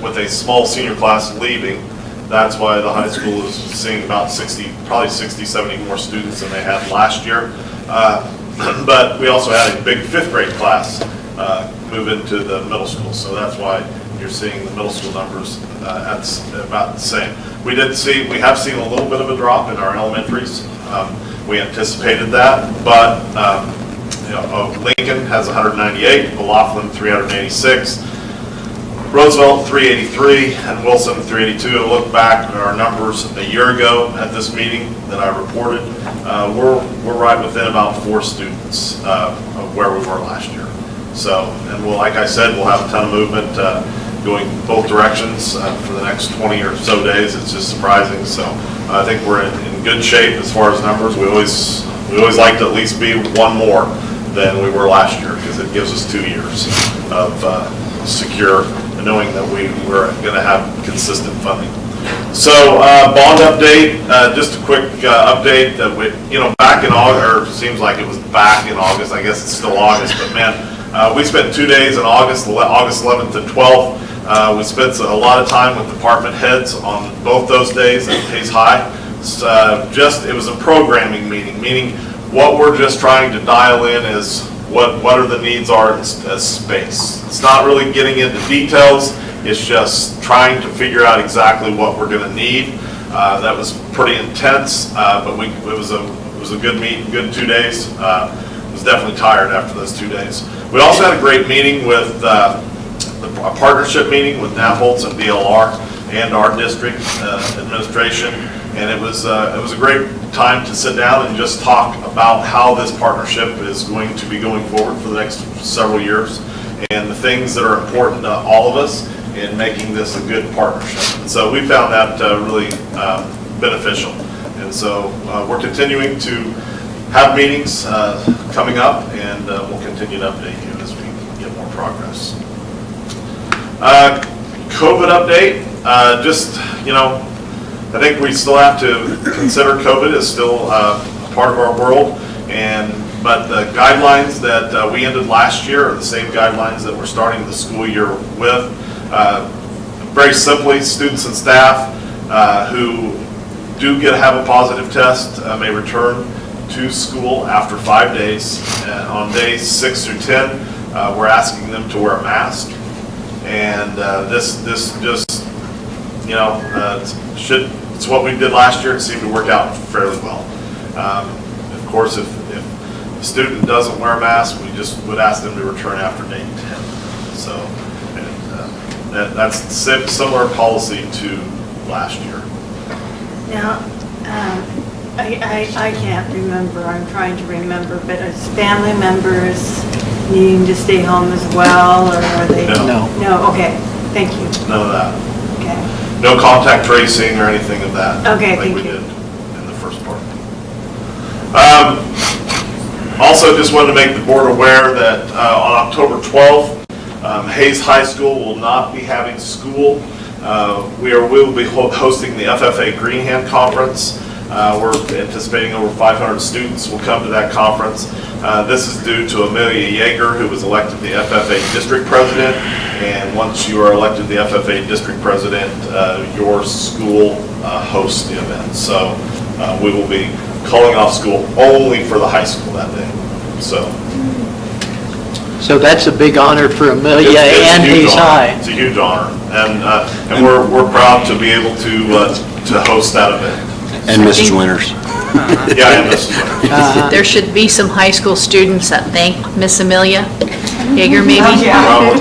with a small senior class leaving. That's why the high school is seeing about probably 60, 70 more students than they had last year. But we also had a big 5th grade class move into the middle school. So that's why you're seeing the middle school numbers at about the same. We have seen a little bit of a drop in our elementaries. We anticipated that, but Lincoln has 198, Bluffton 386, Roosevelt 383, and Wilson 382. I look back at our numbers a year ago at this meeting that I reported. We're right within about 4 students of where we were last year. So, and like I said, we'll have a ton of movement going both directions for the next 20 or so days. It's just surprising. So I think we're in good shape as far as numbers. We always like to at least be one more than we were last year because it gives us 2 years of secure, knowing that we're going to have consistent funding. So bond update, just a quick update that back in August, or seems like it was back in August. I guess it's still August, but man, we spent 2 days in August 11th and 12th. We spent a lot of time with department heads on both those days at Hayes High. It was a programming meeting, meaning what we're just trying to dial in is what are the needs are as space. It's not really getting into details. It's just trying to figure out exactly what we're going to need. That was pretty intense, but it was a good meeting, good 2 days. Was definitely tired after those 2 days. We also had a great meeting with a partnership meeting with Naffolds and DLR and our district administration, and it was a great time to sit down and just talk about how this partnership is going to be going forward for the next several years and the things that are important to all of us in making this a good partnership. And so we found that really beneficial. And so we're continuing to have meetings coming up, and we'll continue to update you as we get more progress. COVID update, I think we still have to consider COVID as still a part of our world, but the guidelines that we ended last year are the same guidelines that we're starting the school year with. Very simply, students and staff who do have a positive test may return to school after 5 days. On days 6 through 10, we're asking them to wear a mask. And this just, you know, it's what we did last year. It seemed to work out fairly well. Of course, if a student doesn't wear a mask, we just would ask them to return after day 10. So that's similar policy to last year. Now, I can't remember, I'm trying to remember, but is family members needing to stay home as well, or are they? No. No, okay, thank you. None of that. Okay. No contact tracing or anything of that. Okay, like thank we you. did in the first part. Also, just wanted to make the board aware that on October 12th, Hayes High School will not be having school. We will be hosting the FFA Greenhand Conference. We're anticipating over 500 students will come to that conference. This is due to Amelia Yeager, who was elected the FFA District President. And once you are elected the FFA District President, your school hosts the event. So we will be calling off school only for the high school that day. So that's a big honor for Amelia It's a and huge Hayes honor. High. It's a huge honor, and we're proud to be able to host that event. And Mrs. Winters. Yeah, and Mrs. Winters. There should be some high school students that thank Miss Amelia Yeager, maybe? Probably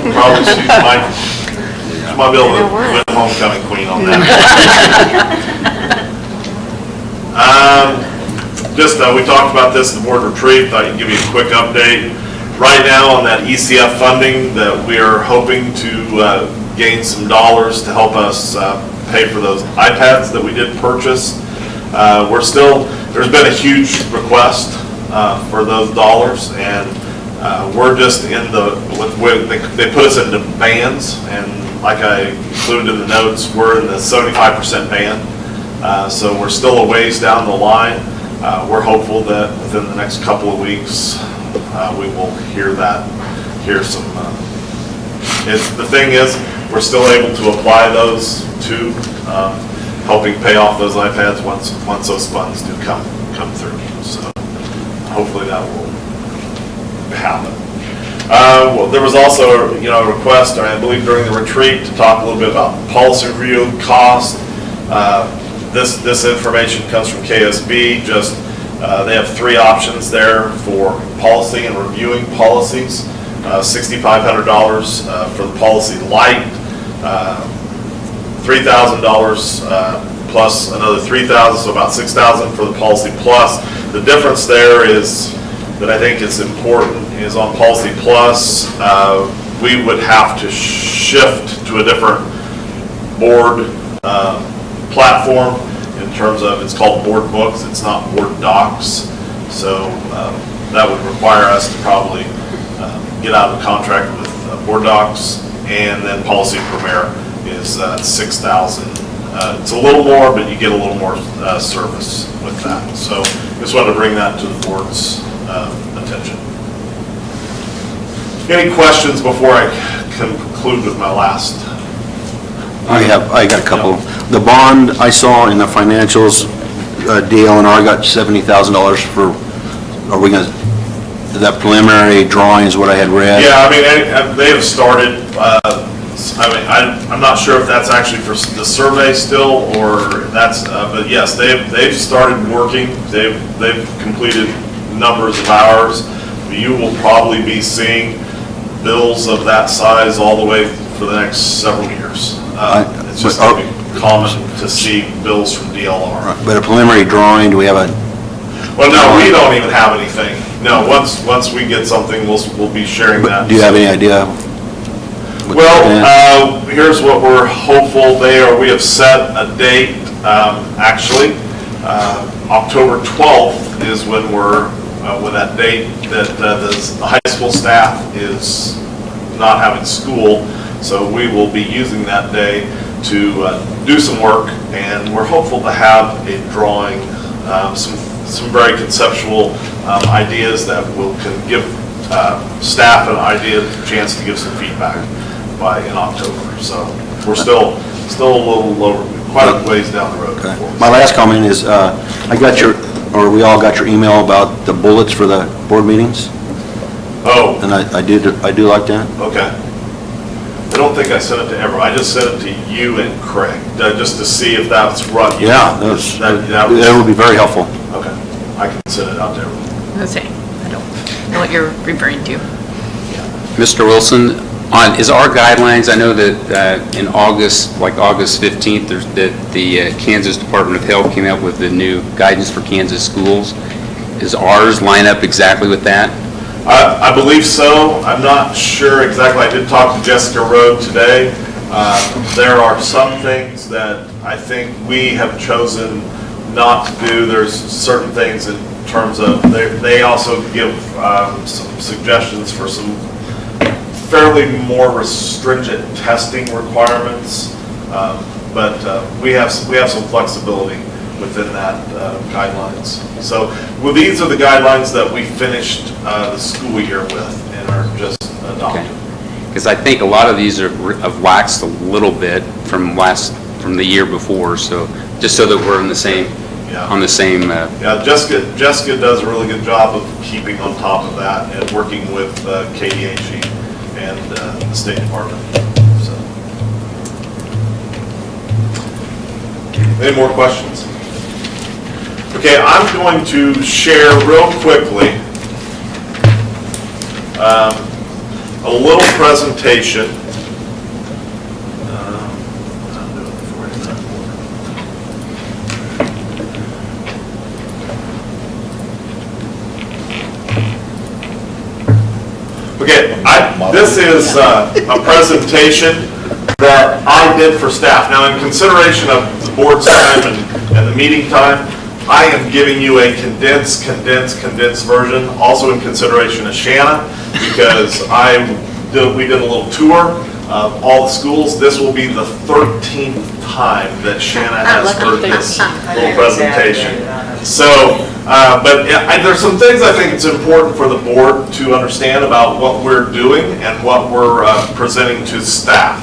she might be able to win homecoming queen on that. We talked about this at the board retreat. Thought I'd give you a quick update. Right now on that ECF funding that we are hoping to gain some dollars to help us pay for those iPads that we did purchase. There's been a huge request for those dollars, and we're just they put us into bands, and like I included in the notes, we're in the 75% band. So we're still a ways down the line. We're hopeful that within the next couple of weeks, we will hear some. The thing is, we're still able to apply those to helping pay off those iPads once those funds do come through. So hopefully that will happen. Well, there was also a request, I believe during the retreat, to talk a little bit about policy review cost. This information comes from KSB. They have 3 options there for policy and reviewing policies. $6,500 for the policy light, $3,000 plus another $3,000, so about $6,000 for the policy plus. The difference there is that I think is important is on policy plus, we would have to shift to a different board platform in terms of, it's called board books, it's not board docs. So that would require us to probably get out of contract with board docs, and then policy premier is $6,000. It's a little more, but you get a little more service with that. So just wanted to bring that to the board's attention. Any questions before I conclude with my last? I got a couple. The bond I saw in the financials, DLNR got $70,000 for, are we going to, that preliminary drawing is what I had read? Yeah, I mean, they have started, I'm not sure if that's actually for the survey still, or that's, but yes, they've started working. They've completed numbers of hours. You will probably be seeing bills of that size all the way for the next several years. It's just common to see bills from DLR. But a preliminary drawing, do we have a? Well, no, we don't even have anything. No, once we get something, we'll be sharing that. Do you have any idea? Well, here's what we're hopeful. We have set a date, actually. October 12th is when that date that the high school staff is not having school. So we will be using that day to do some work, and we're hopeful to have a drawing, some very conceptual ideas that can give staff an chance to give some feedback in October. So we're still a little lower, quite a ways down the road. Okay. My last comment is, we all got your email about the bullets for the board meetings. Oh. And I do like that. Okay. I don't think I sent it to everyone, I just sent it to you and Craig, just to see if that's right. Yeah, that would be very helpful. Okay, I can send it out to everyone. Let's see, I don't know what you're referring to. Mr. Wilson, is our guidelines, I know that in August, like August 15th, that the Kansas Department of Health came out with the new guidance for Kansas schools. Is ours line up exactly with that? I believe so. I'm not sure exactly. I did talk to Jessica Rode today. There are some things that I think we have chosen not to do. There's certain things in terms of, they also give some suggestions for some fairly more restringent testing requirements, but we have some flexibility within that guidelines. So, well, these are the guidelines that we finished the school year with and are just adopted. Because I think a lot of these have waxed a little bit from the year before, so just so that we're in the same, on the same. Yeah, Jessica does a really good job of keeping on top of that and working with KDHE and the State Department. So. Any more questions? Okay, I'm going to share real quickly a little presentation. I'll do it for you now. Okay, this is a presentation that I did for staff. Now, in consideration of the board's time and the meeting time, I am giving you a condensed version, also in consideration of Shanna, because we did a little tour of all the schools. This will be the 13th time that Shanna has heard this little presentation. So, but there's some things I think it's important for the board to understand about what we're doing and what we're presenting to staff.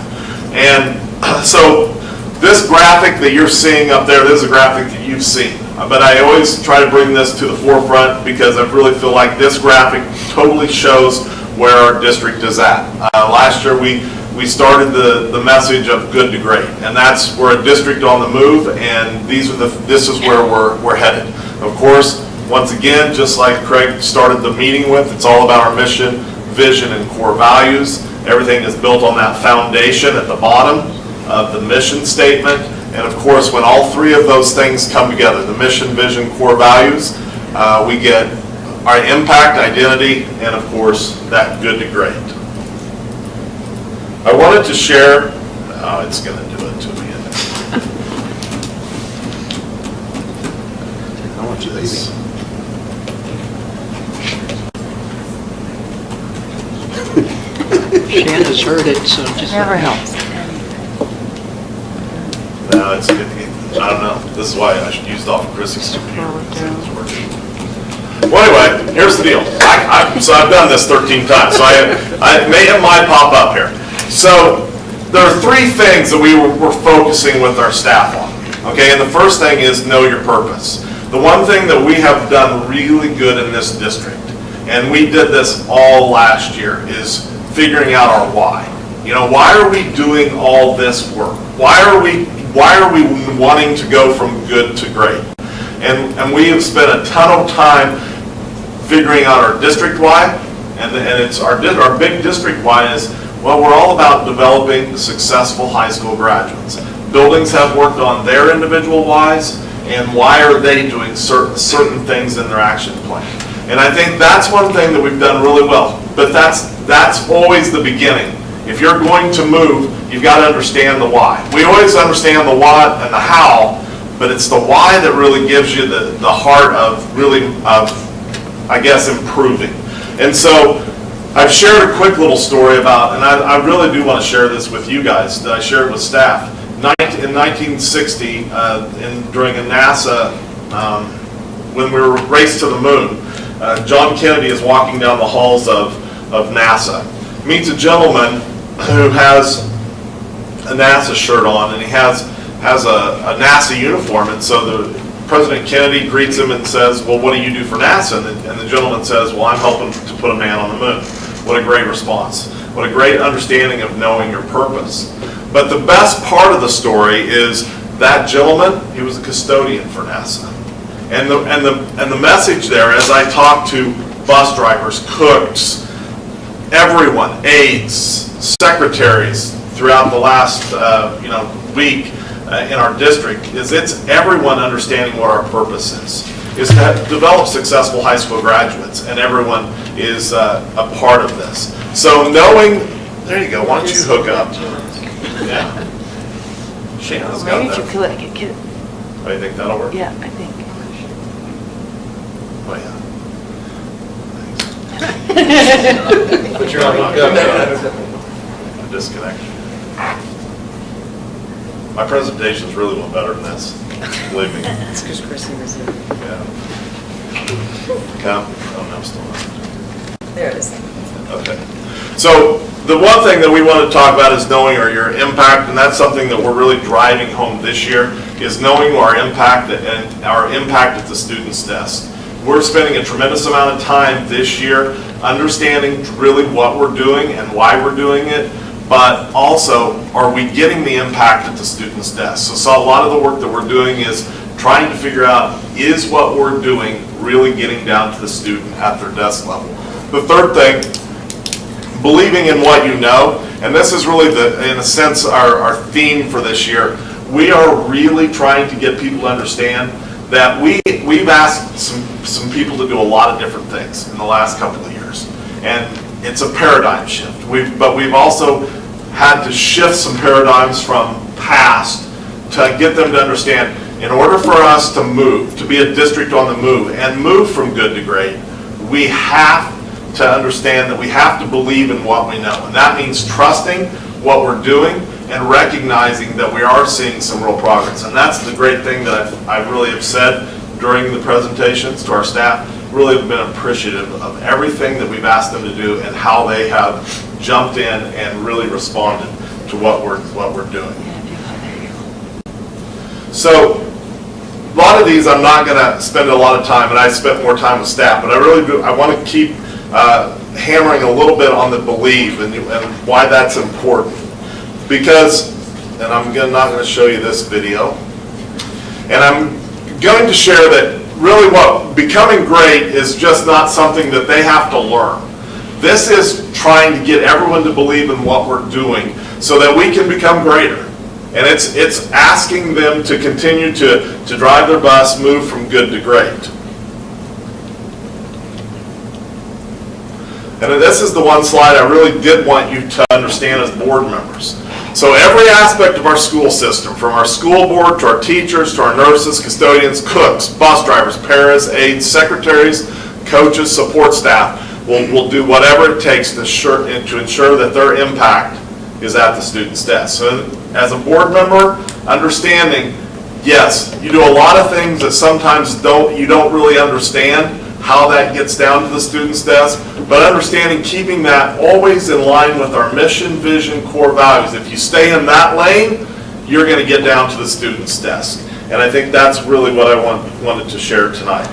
And so this graphic that you're seeing up there, this is a graphic that you've seen. But I always try to bring this to the forefront because I really feel like this graphic totally shows where our district is at. Last year we started the message of good to great, and that's we're a district on the move, and this is where we're headed. Of course, once again, just like Craig started the meeting with, it's all about our mission, vision, and core values. Everything is built on that foundation at the bottom of the mission statement. And of course, when all three of those things come together, the mission, vision, core values, we get our impact, identity, and of course, that good to great. I wanted to share, it's going to do it to me. Technology, Shanna's heard it, so just. Never helps. No, it's good. I don't know. This is why I should use it off of Chrissy's computer. Well, anyway, here's the deal. So I've done this 13 times, so I may have mine pop up here. So there are three things that we're focusing with our staff on. Okay, and the first thing is know your purpose. The one thing that we have done really good in this district, and we did this all last year, is figuring out our why. You know, why are we doing all this work? Why are we wanting to go from good to great? And we have spent a ton of time figuring out our district why, and it's our big district why is, well, we're all about developing successful high school graduates. Buildings have worked on their individual whys, and why are they doing certain things in their action plan. And I think that's one thing that we've done really well, but that's always the beginning. If you're going to move, you've got to understand the why. We always understand the what and the how, but it's the why that really gives you the heart of really, I guess, improving. And so I've shared a quick little story about, and I really do want to share this with you guys, that I shared with staff. In 1960, during a NASA, when we were raced to the moon, John Kennedy is walking down the halls of NASA. Meets a gentleman who has a NASA shirt on, and he has a NASA uniform, and so President Kennedy greets him and says, well, what do you do for NASA? And the gentleman says, well, I'm helping to put a man on the moon. What a great response. what a great understanding of knowing your purpose. But the best part of the story is that gentleman, he was a custodian for NASA. And the message there, as I talked to bus drivers, cooks, everyone, aides, secretaries throughout the last week in our district, is it's everyone understanding what our purpose is to develop successful high school graduates, and everyone is a part of this. So knowing, there you go, why don't you hook up? Yeah. Shannon's got that. Maybe if you could. Oh, you think that'll work? Yeah, I think. Oh, yeah. But you're on A disconnection. My presentations really went better than this, believe me. That's because Chrissy was there. Yeah. Oh, no, I'm still not. There it is. Okay. So the one thing that we want to talk about is knowing your impact, and that's something that we're really driving home this year, is knowing our impact and our impact at the student's desk. We're spending a tremendous amount of time this year understanding really what we're doing and why we're doing it, but also, are we getting the impact at the student's desk? So a lot of the work that we're doing is trying to figure out, is what we're doing really getting down to the student at their desk level? The third thing, believing in what you know, and this is really, in a sense, our theme for this year. We are really trying to get people to understand that we've asked some people to do a lot of different things in the last couple of years, and it's a paradigm shift. But we've also had to shift some paradigms from past to get them to understand, in order for us to move, to be a district on the move, and move from good to great, we have to understand that we have to believe in what we know. And that means trusting what we're doing and recognizing that we are seeing some real progress. And that's the great thing that I really have said during the presentations to our staff. Really have been appreciative of everything that we've asked them to do and how they have jumped in and really responded to what we're doing. So a lot of these I'm not going to spend a lot of time, and I spent more time with staff, but I want to keep hammering a little bit on the belief and why that's important. Because, and I'm not going to show you this video, and I'm going to share that really what becoming great is just not something that they have to learn. This is trying to get everyone to believe in what we're doing so that we can become greater. And it's asking them to continue to drive their bus, move from good to great. And this is the one slide I really did want you to understand as board members. So every aspect of our school system, from our school board to our teachers to our nurses, custodians, cooks, bus drivers, paras, aides, secretaries, coaches, support staff, will do whatever it takes to ensure that their impact is at the student's desk. So as a board member, understanding, yes, you do a lot of things that sometimes you don't really understand how that gets down to the student's desk, but understanding, keeping that always in line with our mission, vision, core values. If you stay in that lane, you're going to get down to the student's desk. And I think that's really what I wanted to share tonight.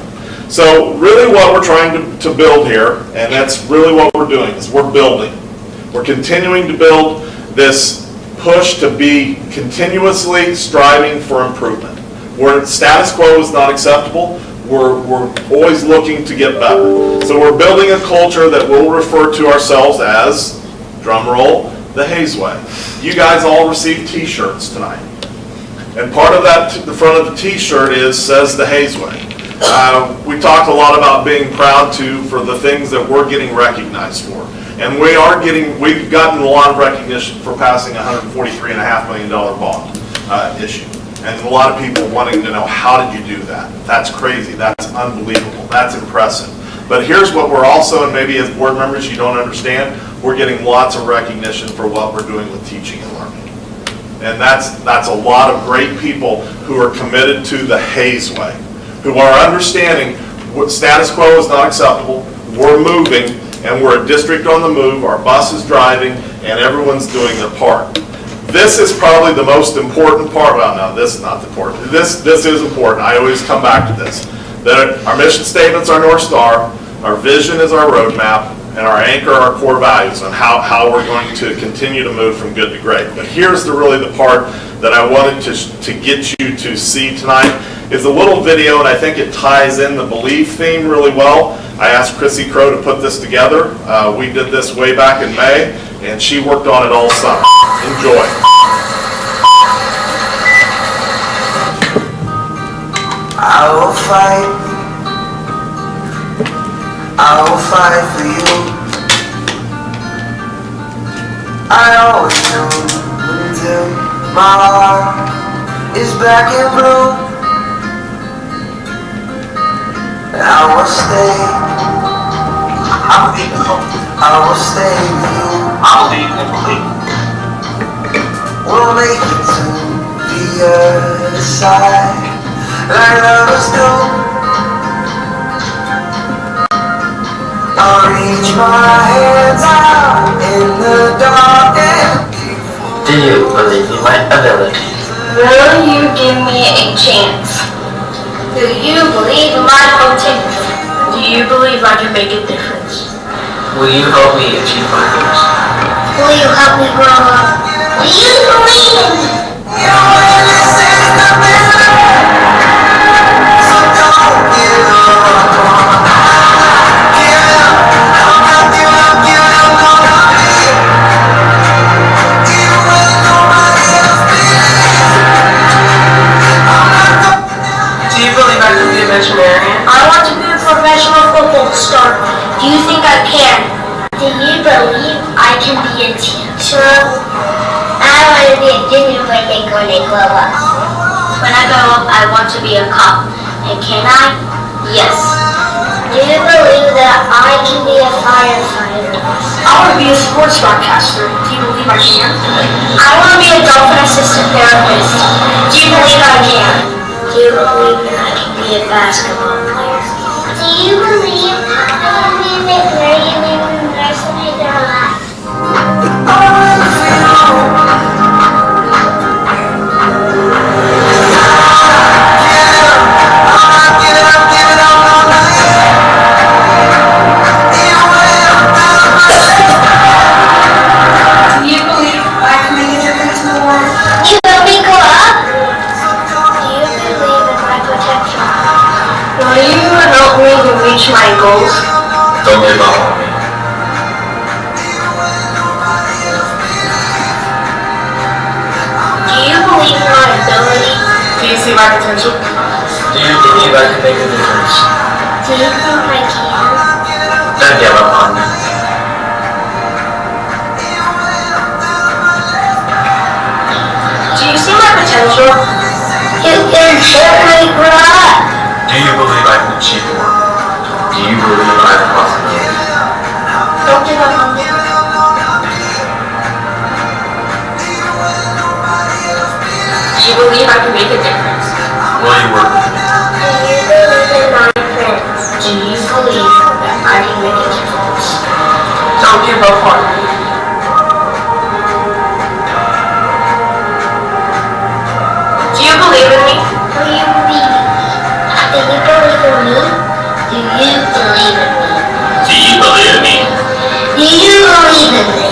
So really what we're trying to build here, and that's really what we're doing, is we're building. We're continuing to build this push to be continuously striving for improvement. Where status quo is not acceptable, we're always looking to get better. So we're building a culture that we'll refer to ourselves as, drum roll, the Hayes Way. You guys all received t-shirts tonight. And part of that, the front of the t-shirt says the Hayes Way. We talked a lot about being proud for the things that we're getting recognized for. And we've gotten a lot of recognition for passing a $143.5 million bond issue. And a lot of people wanting to know, how did you do that? That's crazy, that's unbelievable, that's impressive. But here's what we're also, and maybe as board members you don't understand, we're getting lots of recognition for what we're doing with teaching and learning. And that's a lot of great people who are committed to the Hayes Way, who are understanding what status quo is not acceptable, we're moving, and we're a district on the move, our bus is driving, and everyone's doing their part. This is probably the most important part. Well, no, this is not important. This is important. I always come back to this. That our mission statement's our North Star, our vision is our roadmap, and our anchor, our core values, and how we're going to continue to move from good to great. But here's really the part that I wanted to get you to see tonight, is a little video, and I think it ties in the Believe theme really well. I asked Chrissy Crow to put this together. We did this way back in May, and she worked on it all summer. Enjoy. I will fight for you. I always knew until my heart is black and blue. I will stay. I will stay with you. I'll leave and believe. We'll make it to the other side, like lovers do. I'll reach my hands out in the dark and do you believe in my ability? Will you give me a chance? Do you believe in my potential? Do you believe I can make a difference? Will you help me achieve my goals? Will you help me grow up? Do you believe in me? I want to be a professional football star. Do you think I can? Do you believe I can be a teacher? I want to be a gingerbread when I grow up. When I grow up, I want to be a cop. And can I? Yes. Do you believe that I can be a firefighter? I want to be a sports broadcaster. Do you believe I can? I want to be a dolphin assistant therapist. Do you believe I can? Do you believe that I can be a basketball player? Do you believe I can be a librarian and nurse and make their laugh? Do you believe I can make a difference in the world? You will be grow up? Do you believe in my potential? Will you help me to reach my goals? Don't give up on me. Do you believe in my ability? Do you see my potential? Do you believe I can make a difference? Do you think I can? Don't give up on me. Do you see my potential? You can certainly grow up. Do you believe I can achieve more? Do you believe I have a possibility? Don't give up on me. Do you believe I can make a difference? Will you work with me? Do you believe in my friends? Do you believe that I can make a difference? Don't give up on me. Do you believe in me? Do you believe in me? Do you believe in me? Do you believe in me? Do you believe in me? Do you believe in me?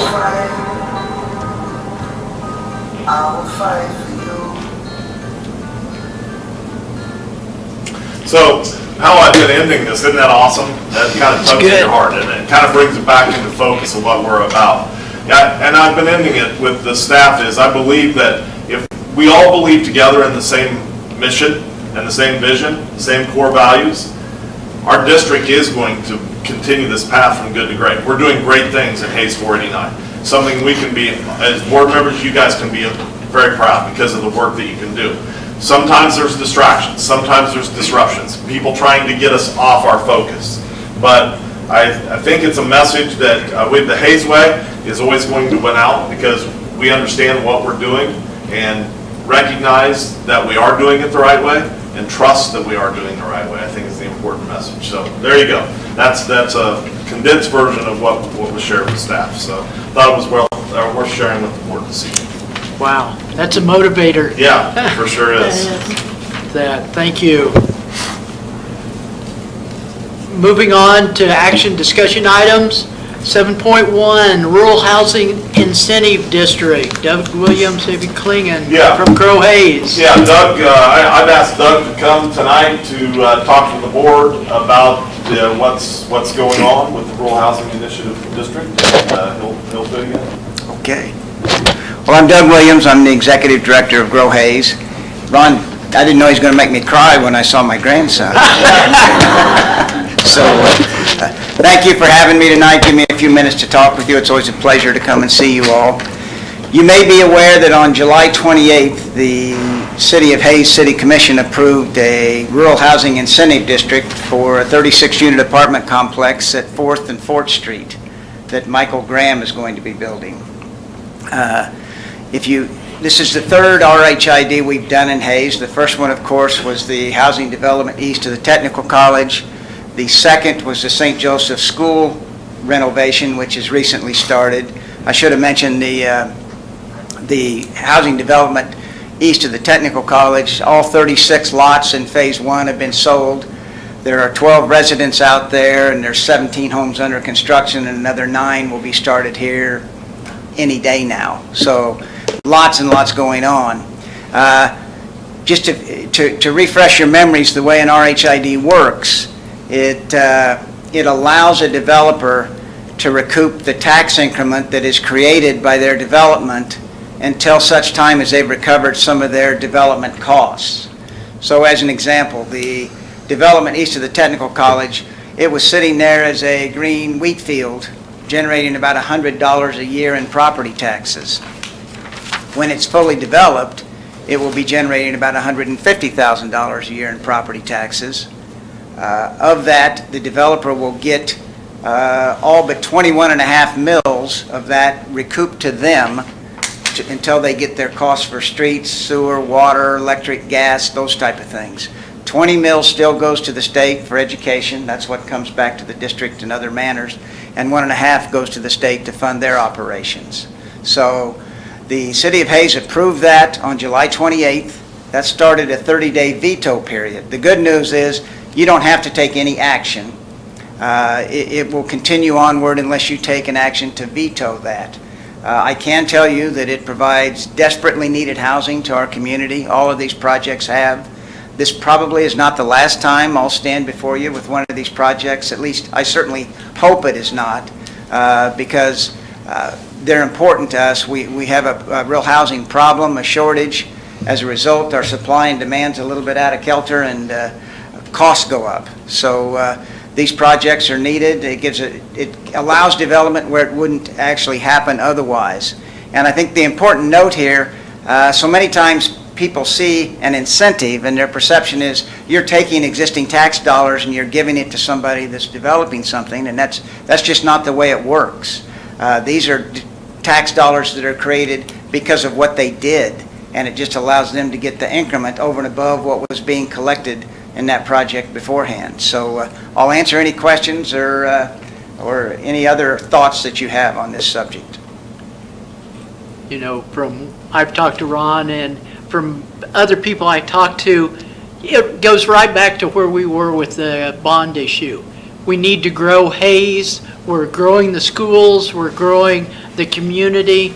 I will fight for you. So, how I've been ending this, isn't that awesome? That kind of tugs at your heart, and it kind of brings it back into focus of what we're about. Yeah, and I've been ending it with the staff is, I believe that if we all believe together in the same mission and the same vision, the same core values, our district is going to continue this path from good to great. We're doing great things in Hayes 489. Something we can be, as board members, you guys can be very proud because of the work that you can do. Sometimes there's distractions, sometimes there's disruptions, people trying to get us off our focus. But I think it's a message that with the Hayes way is always going to win out because we understand what we're doing and recognize that we are doing it the right way and trust that we are doing it the right way. I think is the important message. So there you go. That's a condensed version of what was shared with staff. So thought it was worth sharing with the board this evening. Wow, that's a motivator. Yeah, for sure is. Thank you. Moving on to action discussion items. 7.1, Rural Housing Incentive District. Doug Williams, maybe Klingon Yeah. from Crow Hayes. Yeah, Doug, I've asked Doug to come tonight to talk to the board about what's going on with the Rural Housing Initiative District. He'll fill you in. Okay. Well, I'm Doug Williams. I'm the Executive Director of Grow Hayes. Ron, I didn't know he was going to make me cry when I saw my grandson. So, thank you for having me tonight. Give me a few minutes to talk with you. It's always a pleasure to come and see you all. You may be aware that on July 28th, the City of Hayes City Commission approved a rural housing incentive district for a 36-unit apartment complex at 4th and 4th Street that Michael Graham is going to be building. This is the third RHID we've done in Hayes. The first one, of course, was the housing development east of the Technical College. The second was the St. Joseph School renovation, which has recently started. I should have mentioned the housing development east of the Technical College. All 36 lots in Phase 1 have been sold. There are 12 residents out there, and there's 17 homes under construction, and another 9 will be started here any day now. So lots and lots going on. Just to refresh your memories, the way an RHID works, it allows a developer to recoup the tax increment that is created by their development until such time as they've recovered some of their development costs. So as an example, the development east of the Technical College, it was sitting there as a green wheat field, generating about $100 a year in property taxes. When it's fully developed, it will be generating about $150,000 a year in property taxes. Of that, the developer will get all but 21.5 mils of that recouped to them until they get their costs for streets, sewer, water, electric, gas, those type of things. 20 mils still goes to the state for education. That's what comes back to the district in other manners. And 1.5 goes to the state to fund their operations. So the City of Hayes approved that on July 28th. That started a 30-day veto period. The good news is you don't have to take any action. It will continue onward unless you take an action to veto that. I can tell you that it provides desperately needed housing to our community. All of these projects have. This probably is not the last time I'll stand before you with one of these projects. At least I certainly hope it is not, because they're important to us. We have a real housing problem, a shortage. As a result, our supply and demand's a little bit out of kilter, and costs go up. So these projects are needed. It allows development where it wouldn't actually happen otherwise. And I think the important note here, so many times people see an incentive and their perception is you're taking existing tax dollars and you're giving it to somebody that's developing something, and that's just not the way it works. These are tax dollars that are created because of what they did, and it just allows them to get the increment over and above what was being collected in that project beforehand. So I'll answer any questions or any other thoughts that you have on this subject. You know, I've talked to Ron, and from other people I talked to, it goes right back to where we were with the bond issue. We need to grow Hayes. We're growing the schools. We're growing the community.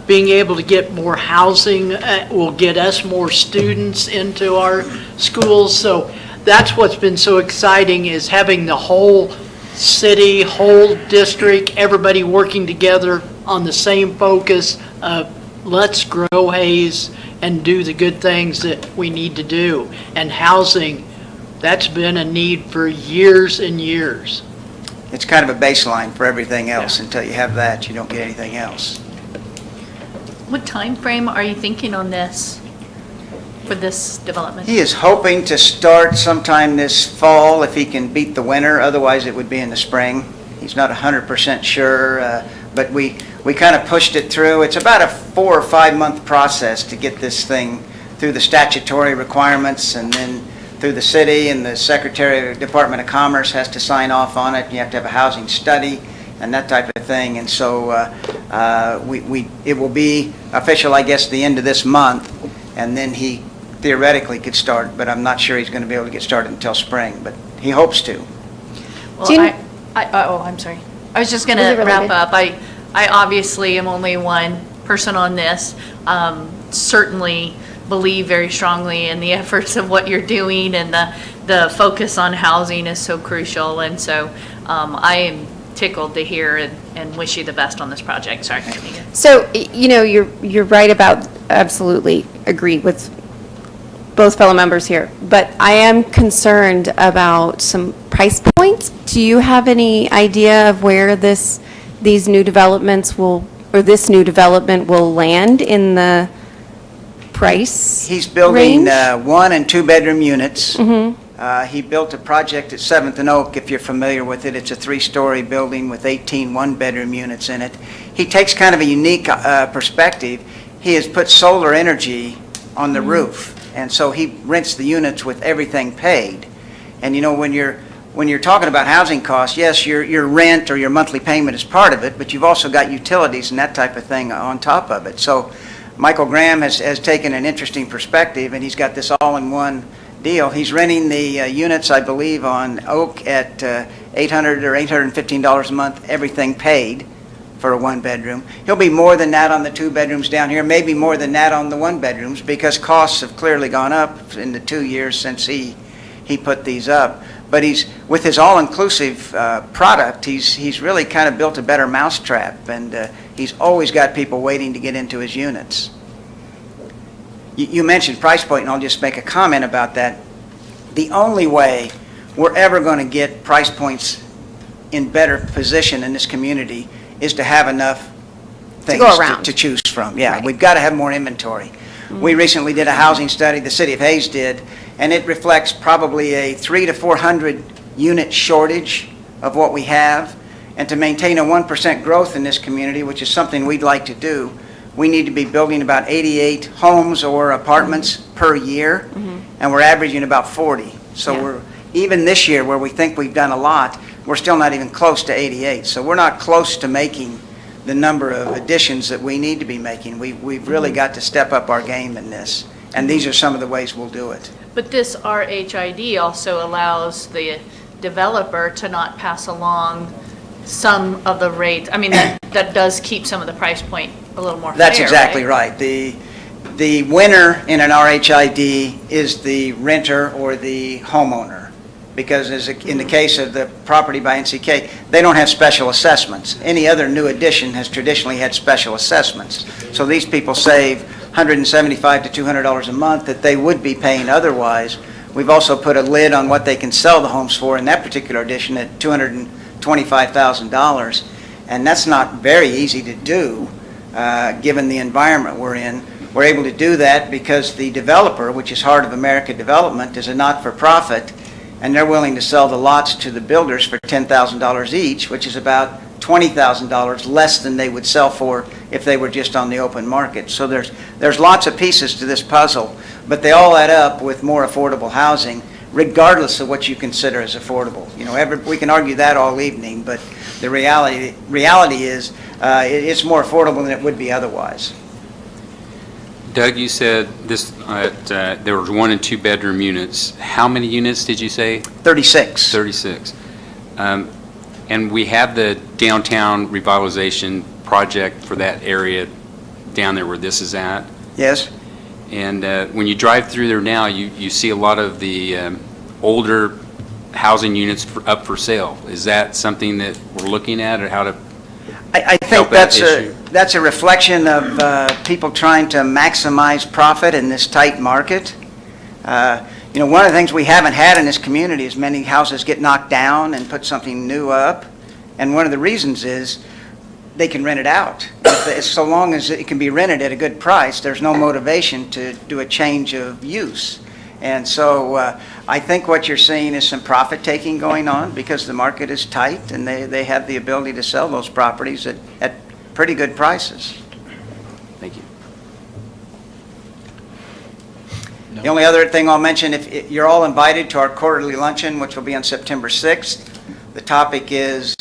Being able to get more housing will get us more students into our schools. So that's what's been so exciting, is having the whole city, whole district, everybody working together on the same focus of let's grow Hayes and do the good things that we need to do. And housing, that's been a need for years and years. It's kind of a baseline for everything else. Until you have that, you don't get anything else. What time frame are you thinking on this, for this development? He is hoping to start sometime this fall if he can beat the winter. Otherwise, it would be in the spring. He's not 100% sure, but we kind of pushed it through. It's about a 4 or 5 month process to get this thing through the statutory requirements, and then through the city, and the Secretary of the Department of Commerce has to sign off on it. You have to have a housing study and that type of thing. And so it will be official, I guess, the end of this month, and then he theoretically could start, but I'm not sure he's going to be able to get started until spring, but he hopes to. Well, I'm sorry. I was just Is gonna it related? wrap up. I obviously am only one person on this. Certainly believe very strongly in the efforts of what you're doing, and the focus on housing is so crucial. And so I am tickled to hear and wish you the best on this project. Sorry. So, you're right about, absolutely agree with both fellow members here, but I am concerned about some price points. Do you have any idea of where these new developments this new development will land in the price He's building range? 1 and 2 bedroom units. Mm-hmm. He built a project at 7th and Oak, if you're familiar with it. It's a 3-story building with 18 one-bedroom units in it. He takes kind of a unique perspective. He has put solar energy on the roof, and so he rents the units with everything paid. And when you're talking about housing costs, yes, your rent or your monthly payment is part of it, but you've also got utilities and that type of thing on top of it. So Michael Graham has taken an interesting perspective, and he's got this all-in-one deal. He's renting the units, I believe, on Oak at $800 or $815 a month, everything paid for a one-bedroom. He'll be more than that on the 2 bedrooms down here, maybe more than that on the 1 bedrooms, because costs have clearly gone up in the 2 years since he put these up. But with his all-inclusive product, he's really kind of built a better mousetrap, and he's always got people waiting to get into his units. You mentioned price point, and I'll just make a comment about that. The only way we're ever going to get price points in better position in this community is to have enough things go around. to choose from. Yeah, Right. we've got to have more inventory. We recently did a housing study, the city of Hayes did, and it reflects probably a 300 to 400 unit shortage of what we have. And to maintain a 1% growth in this community, which is something we'd like to do, we need to be building about 88 homes or apartments per year, and we're averaging about 40. So Yeah. even this year, where we think we've done a lot, we're still not even close to 88. So we're not close to making the number of additions that we need to be making. We've really got to step up our game in this, and these are some of the ways we'll do it. But this RHID also allows the developer to not pass along some of the rates. I mean, that does keep some of the price point a little more fair, That's exactly right. The winner in an RHID is the renter or the homeowner, because in the case of the property by NCK, they don't have special assessments. Any other new addition has traditionally had special assessments. So these people save $175 to $200 a month that they would be paying otherwise. We've also put a lid on what they can sell the homes for in that particular addition at $225,000, and that's not very easy to do given the environment we're in. We're able to do that because the developer, which is Heart of America Development, is a not-for-profit, and they're willing to sell the lots to the builders for $10,000 each, which is about $20,000 less than they would sell for if they were just on the open market. So there's lots of pieces to this puzzle, but they all add up with more affordable housing, regardless of what you consider as affordable. We can argue that all evening, but the reality is it's more affordable than it would be otherwise. Doug, you said there were 1 and 2 bedroom units. How many units did you say? 36. 36. And we have the downtown revitalization project for that area down there where this is at. Yes. And when you drive through there now, you see a lot of the older housing units up for sale. Is that something that we're looking at, or how to I think that's a reflection of people trying to maximize profit in this tight market. One of the things we haven't had in this community is many houses get knocked down and put something new up. And one of the reasons is they can rent it out. So long as it can be rented at a good price, there's no motivation to do a change of use. And so I think what you're seeing is some profit-taking going on because the market is tight and they have the ability to sell those properties at pretty good prices. Thank you. The only other thing I'll mention, if you're all invited to our quarterly luncheon, which will be on September 6th. The topic is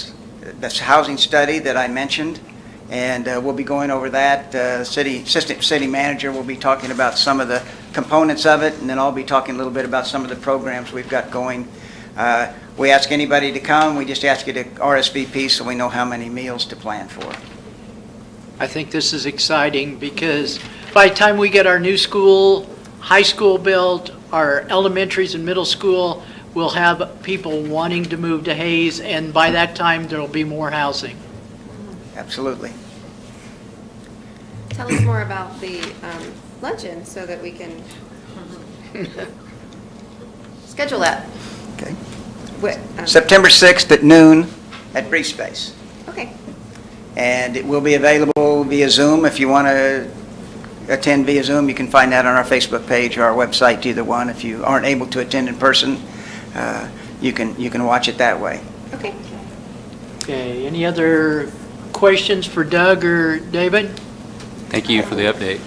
this housing study that I mentioned, and we'll be going over that. Assistant City Manager will be talking about some of the components of it, and then I'll be talking a little bit about some of the programs we've got going. We ask anybody to come, we just ask you to RSVP so we know how many meals to plan for. I think this is exciting because by the time we get our new school, high school built, our elementaries and middle school, we'll have people wanting to move to Hayes, and by that time, there'll be more housing. Absolutely. Tell us more about the luncheon so that we can schedule that. Okay. What, September 6th at noon at Brief Space. Okay. And it will be available via Zoom. If you want to attend via Zoom, you can find that on our Facebook page or our website, either one. If you aren't able to attend in person, you can watch it that way. Okay. Okay, any other questions for Doug or David? Thank you for the update.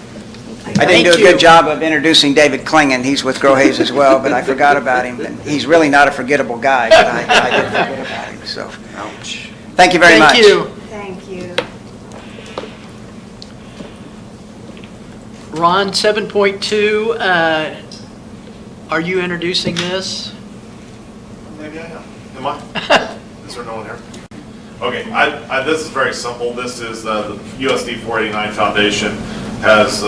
I didn't do a good job of introducing David Klingon. He's with Grow Hayes as well, but I forgot about him. And he's really not a forgettable guy, but I did forget about him, so. Ouch. Thank you very much. Thank you. Thank you. Ron, 7.2, are you introducing this? Maybe I am. Am I? Is there no one here? Okay, this is very simple. This is the USD 489 Foundation has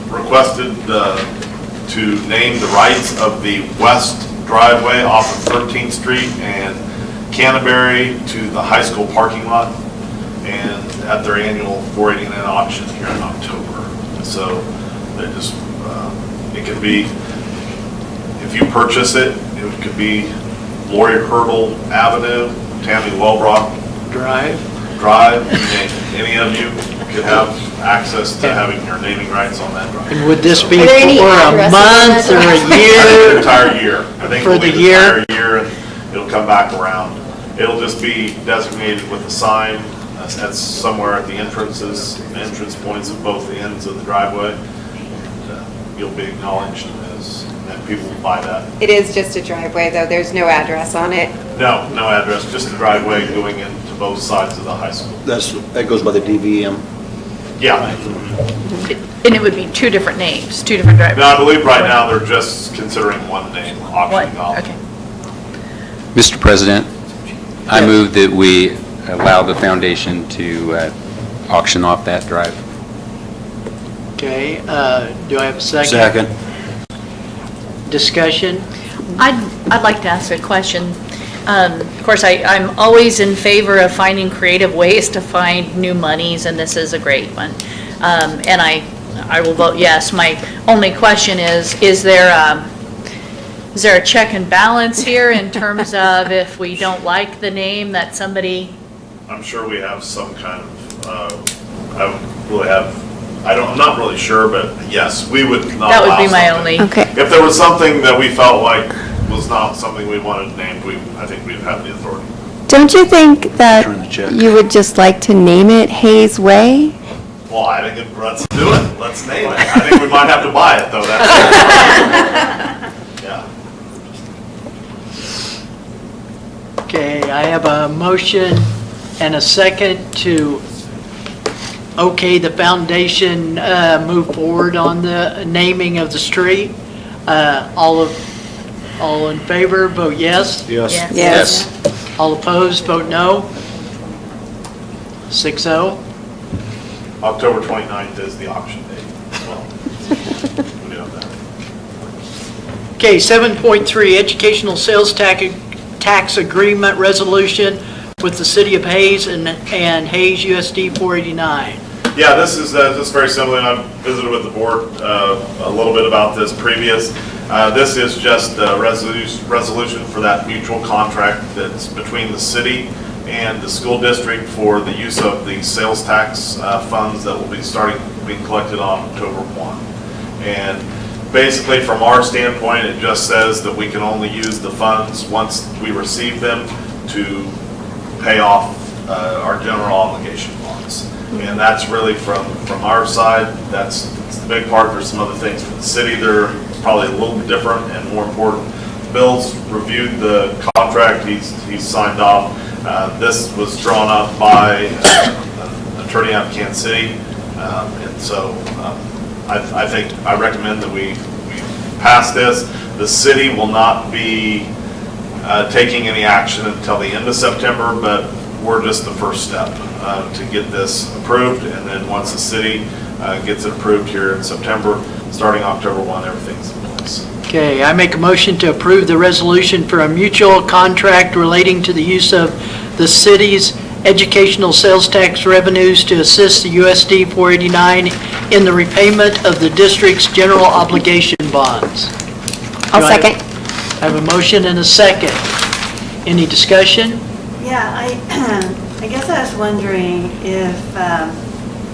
requested to name the rights of the west driveway off of 13th Street and Canterbury to the high school parking lot, and at their annual 489 auction here in October. So they just, it could be, if you purchase it, it could be Lori Hurdle Avenue, Tammy Wellbrock Drive. Any of you could have access to having your naming rights on that drive. And would this be Are there any for a addresses month on or that a I think the year? entire year. I think For it'll be the year? entire year, and it'll come back around. It'll just be designated with a sign that's somewhere at the entrances, the entrance points of both ends of the driveway. And, you'll be acknowledged as, and people will buy that. It is just a driveway, though. There's no address on it. No, no address, just a driveway going into both sides of the high school. That goes by the DVM. Yeah. And it would be two different names, two different driveways? No, I believe right now they're just considering one name, auctioning off. Okay. Mr. President, I move that we allow the foundation to auction off that drive. Okay, do I have a second? Second. Discussion? I'd like to ask a question. Of course, I'm always in favor of finding creative ways to find new monies, and this is a great one. And I will vote yes. My only question is there a check and balance here in terms of if we don't like the name that somebody? I'm sure we have some kind of, I'm not really sure, but yes, we would not That would allow be my something. only. Okay. If there was something that we felt like was not something we wanted named, I think we'd have the authority. Don't you think Return the that check. you would just like to name it Hayes Way? Well, I think let's do it. Let's name it. I think we might have to buy it, though. That's yeah. Okay, I have a motion and a second to okay the foundation move forward on the naming of the street. All in favor, vote yes. Yes. Yes. All opposed, vote no. 6-0. October 29th is the auction date as well. We do have that. Okay, 7.3, educational sales tax agreement resolution with the city of Hayes and Hayes USD 489. Yeah, this is just very similar. I visited with the board a little bit about this previous. This is just a resolution for that mutual contract that's between the city and the school district for the use of the sales tax funds that will be being collected on October 1. And basically, from our standpoint, it just says that we can only use the funds once we receive them to pay off our general obligation bonds. And that's really from our side, that's the big part. There's some other things for the city. They're probably a little bit different and more important. Bill's reviewed the contract. He's signed off. This was drawn up by an attorney out of Kansas City. And so I recommend that we pass this. The city will not be taking any action until the end of September, but we're just the first step to get this approved, and then once the city gets it approved here in September, starting October 1, everything's in place. Okay, I make a motion to approve the resolution for a mutual contract relating to the use of the city's educational sales tax revenues to assist the USD 489 in the repayment of the district's general obligation bonds. I'll Do I second. I have a motion and a second. Any discussion? Yeah, I guess I was wondering if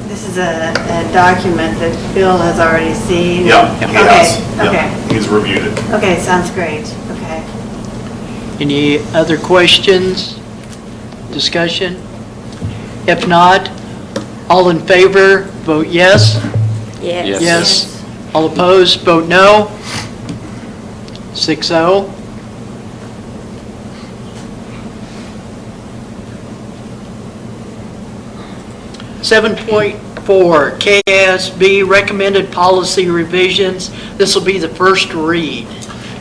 this is a document that Bill has already seen? Yeah, he has. Okay, Yeah, he's reviewed it. okay, sounds great, okay. Any other questions, discussion? If not, all in favor, vote yes. Yes. Yes. All opposed, vote no. 6-0. Seven point 4, KASB recommended policy revisions. This will be the first read.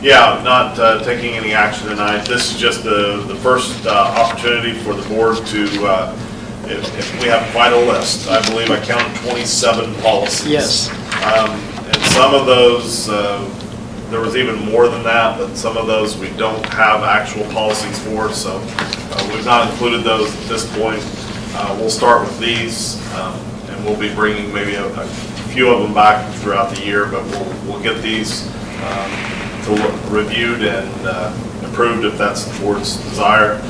Yeah, not taking any action tonight. This is just the first opportunity for the board to, if we have quite a list. I believe I counted 27 policies. Yes. And some of those, there was even more than that, but some of those we don't have actual policies for, so we've not included those at this point. We'll start with these, and we'll be bringing maybe a few of them back throughout the year, but we'll get these reviewed and approved if that's the board's desire.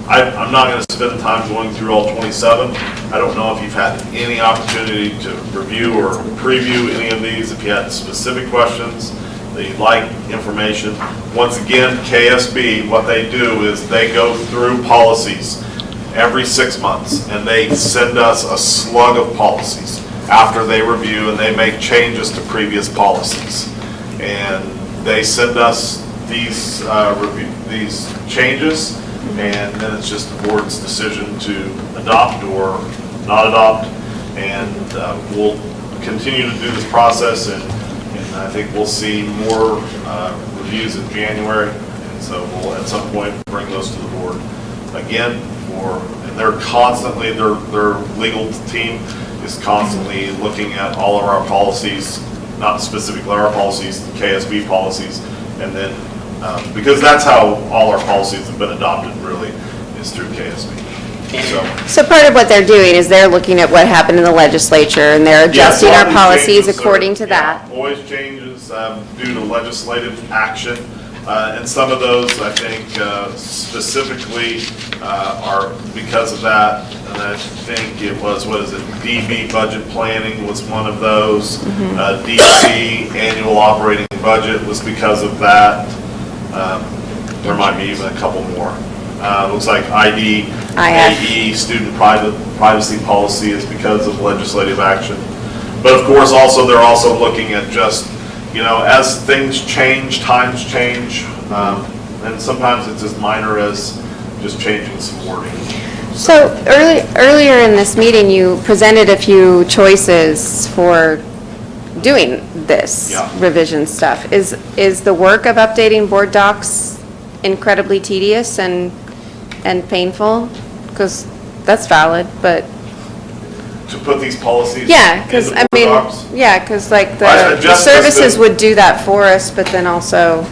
I'm not going to spend time going through all 27. I don't know if you've had any opportunity to review or preview any of these. If you had specific questions that you'd like information, once again, KSB, what they do is they go through policies every 6 months, and they send us a slug of policies after they review, and they make changes to previous policies. And they send us these changes, and then it's just the board's decision to adopt or not adopt. And we'll continue to do this process, and I think we'll see more reviews in January. And so we'll at some point bring those to the board again. And they're constantly, their legal team is constantly looking at all of our policies, not specifically our policies, the KSB policies, and then, because that's how all our policies have been adopted, really, is through KSB. So part of what they're doing is they're looking at what happened in the legislature, and they're adjusting Yes, a lot our of these policies changes according to yeah, that. Always changes due to legislative action. And some of those, I think, specifically are because of that. And I think it was, DB budget planning was one of those. DC annual operating budget was because of that. There might be even a couple more. Looks like AE, student privacy policy is because of legislative action. But of course, also they're also looking at just, as things change, times change, and sometimes it's as minor as just changing some wording. So earlier in this meeting, you presented a few choices for doing this revision stuff. Is the work of updating board docs incredibly tedious and painful? Because that's valid, but. To put these policies Yeah, because, into board docs? like Well, the just services as would do that for us, but then also,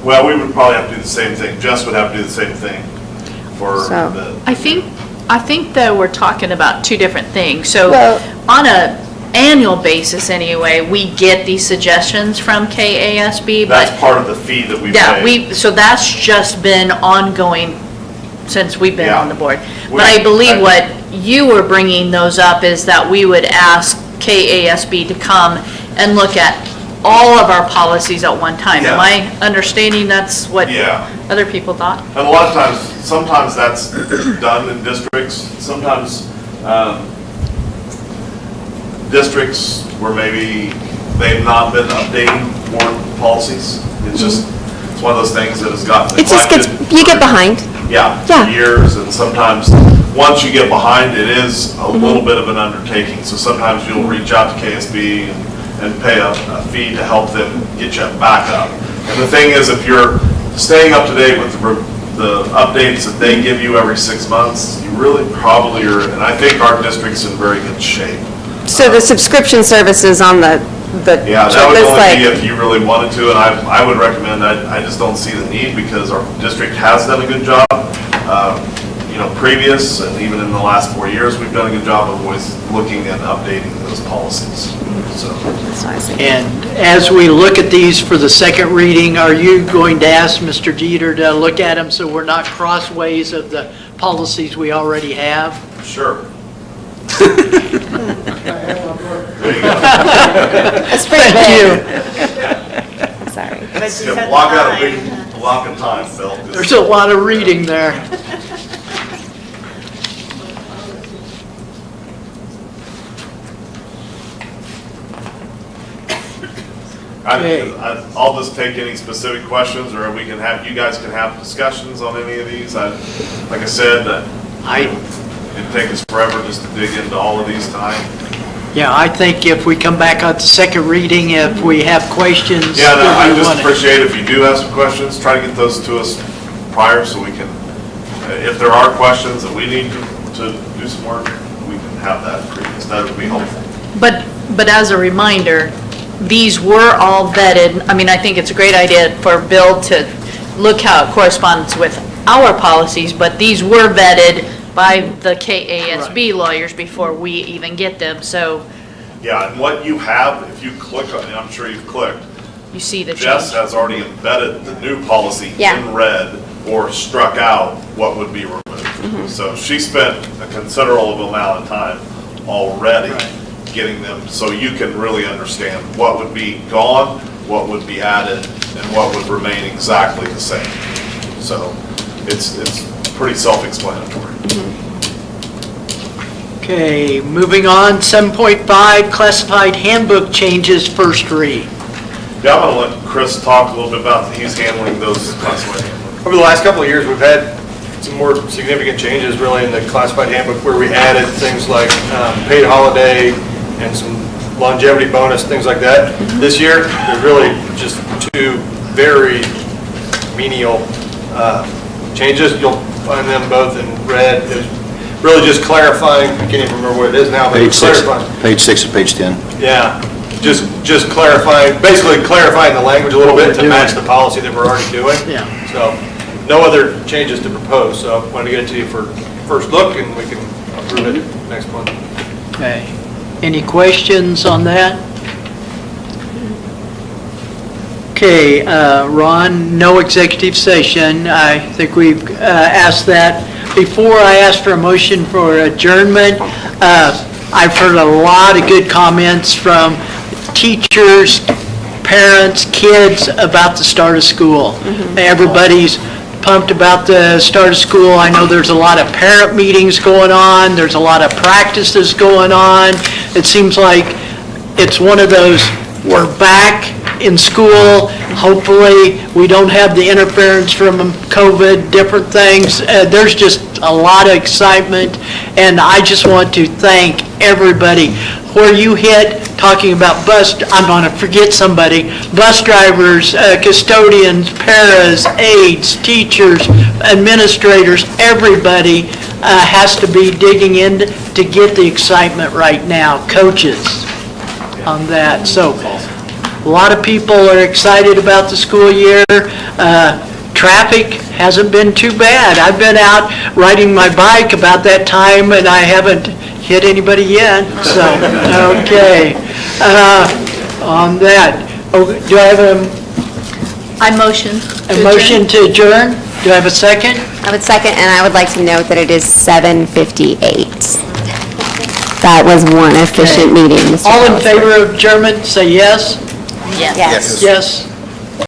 Well, we would probably have to do the same thing. Jess would have to do the same thing for So- the. I think that we're talking about two different things. So Well- on a annual basis anyway, we get these suggestions from KASB, but That's part of the fee that we yeah, pay. so that's just been ongoing since we've been Yeah. on the board. But I believe what you were bringing those up is that we would ask KASB to come and look at all of our policies at one time. Am Yeah. I understanding that's what Yeah. other people thought? And a lot of times, sometimes that's done in districts. Sometimes districts where maybe they've not been updating board policies. It's just, it's one of those things that has gotten it just neglected. gets, you get behind. Yeah, Yeah. for years, and sometimes, once you get behind, it is a little bit of an undertaking. So sometimes you'll reach out to KSB and pay a fee to help them get you back up. And the thing is, if you're staying up to date with the updates that they give you every 6 months, you really probably are, and I think our district's in very good shape. So the subscription services on the Yeah, that would checklist, only be like, if you really wanted to, and I would recommend, I just don't see the need because our district has done a good job. Previous, and even in the last 4 years, we've done a good job of always looking and updating those policies, so. And as we look at these for the second reading, are you going to ask Mr. Jeter to look at them so we're not crossways of the policies we already have? Sure. That's pretty Thank big. you. Sorry. But you said Block out a time. big block of time, Bill. There's a lot of reading there. Okay. I'll just take any specific questions, or we can have, you guys can have discussions on any of these. Like I said, it'd take us forever just to dig into all of these tonight. Yeah, I think if we come back on the second reading, if we have questions. Yeah, no, I we just want it. appreciate if you do have some questions, try to get those to us prior so we can, if there are questions that we need to do some work, we can have that previous. That would be helpful. But as a reminder, these were all vetted. I mean, I think it's a great idea for Bill to look how it corresponds with our policies, but these were vetted by the KASB lawyers before we even get them, so Yeah, and what you have, if you click on it, I'm sure you've clicked, you see the change. Jess has already embedded the new policy Yeah. in red or struck out what would be removed. So she spent a considerable amount of time already getting them, so you can really understand what would be gone, what would be added, and what would remain exactly the same. So it's pretty self-explanatory. Okay, moving on, 7.5, classified handbook changes, first read. Yeah, I'm gonna let Chris talk a little bit about, he's handling those classified handbooks. Over the last couple of years, we've had some more significant changes really in the classified handbook where we added things like paid holiday and some longevity bonus, things like that. This year, there's really just two very menial changes. You'll find them both in red. It's really just clarifying, I can't even remember what it is now, but Page it's 6, clarifying. page 6 and page 10. Yeah, just clarifying, basically clarifying the language a little bit to match the policy that we're already doing. Yeah. So, no other changes to propose, so I wanted to get it to you for first look, and we can approve it next month. Okay, any questions on that? Okay, Ron, no executive session. I think we've asked that. Before I ask for a motion for adjournment, I've heard a lot of good comments from teachers, parents, kids about the start of school. Everybody's pumped about the start of school. I know there's a lot of parent meetings going on. There's a lot of practices going on. It seems like it's one of those, we're back in school. Hopefully, we don't have the interference from COVID, different things. There's just a lot of excitement, and I just want to thank everybody. Where you hit, talking about I'm going to forget somebody, bus drivers, custodians, paras, aides, teachers, administrators, everybody has to be digging in to get the excitement right now, coaches on that. So a lot of people are excited about the school year. Traffic hasn't been too bad. I've been out riding my bike about that time, and I haven't hit anybody yet, so, okay. On that, do I have I motion. a motion to adjourn? Do I have a second? I would second, and I would like to note that it is 7:58. That was one efficient meeting, Mr. All in Pellister. favor of adjournment, say yes? Yes. Yes. Yes.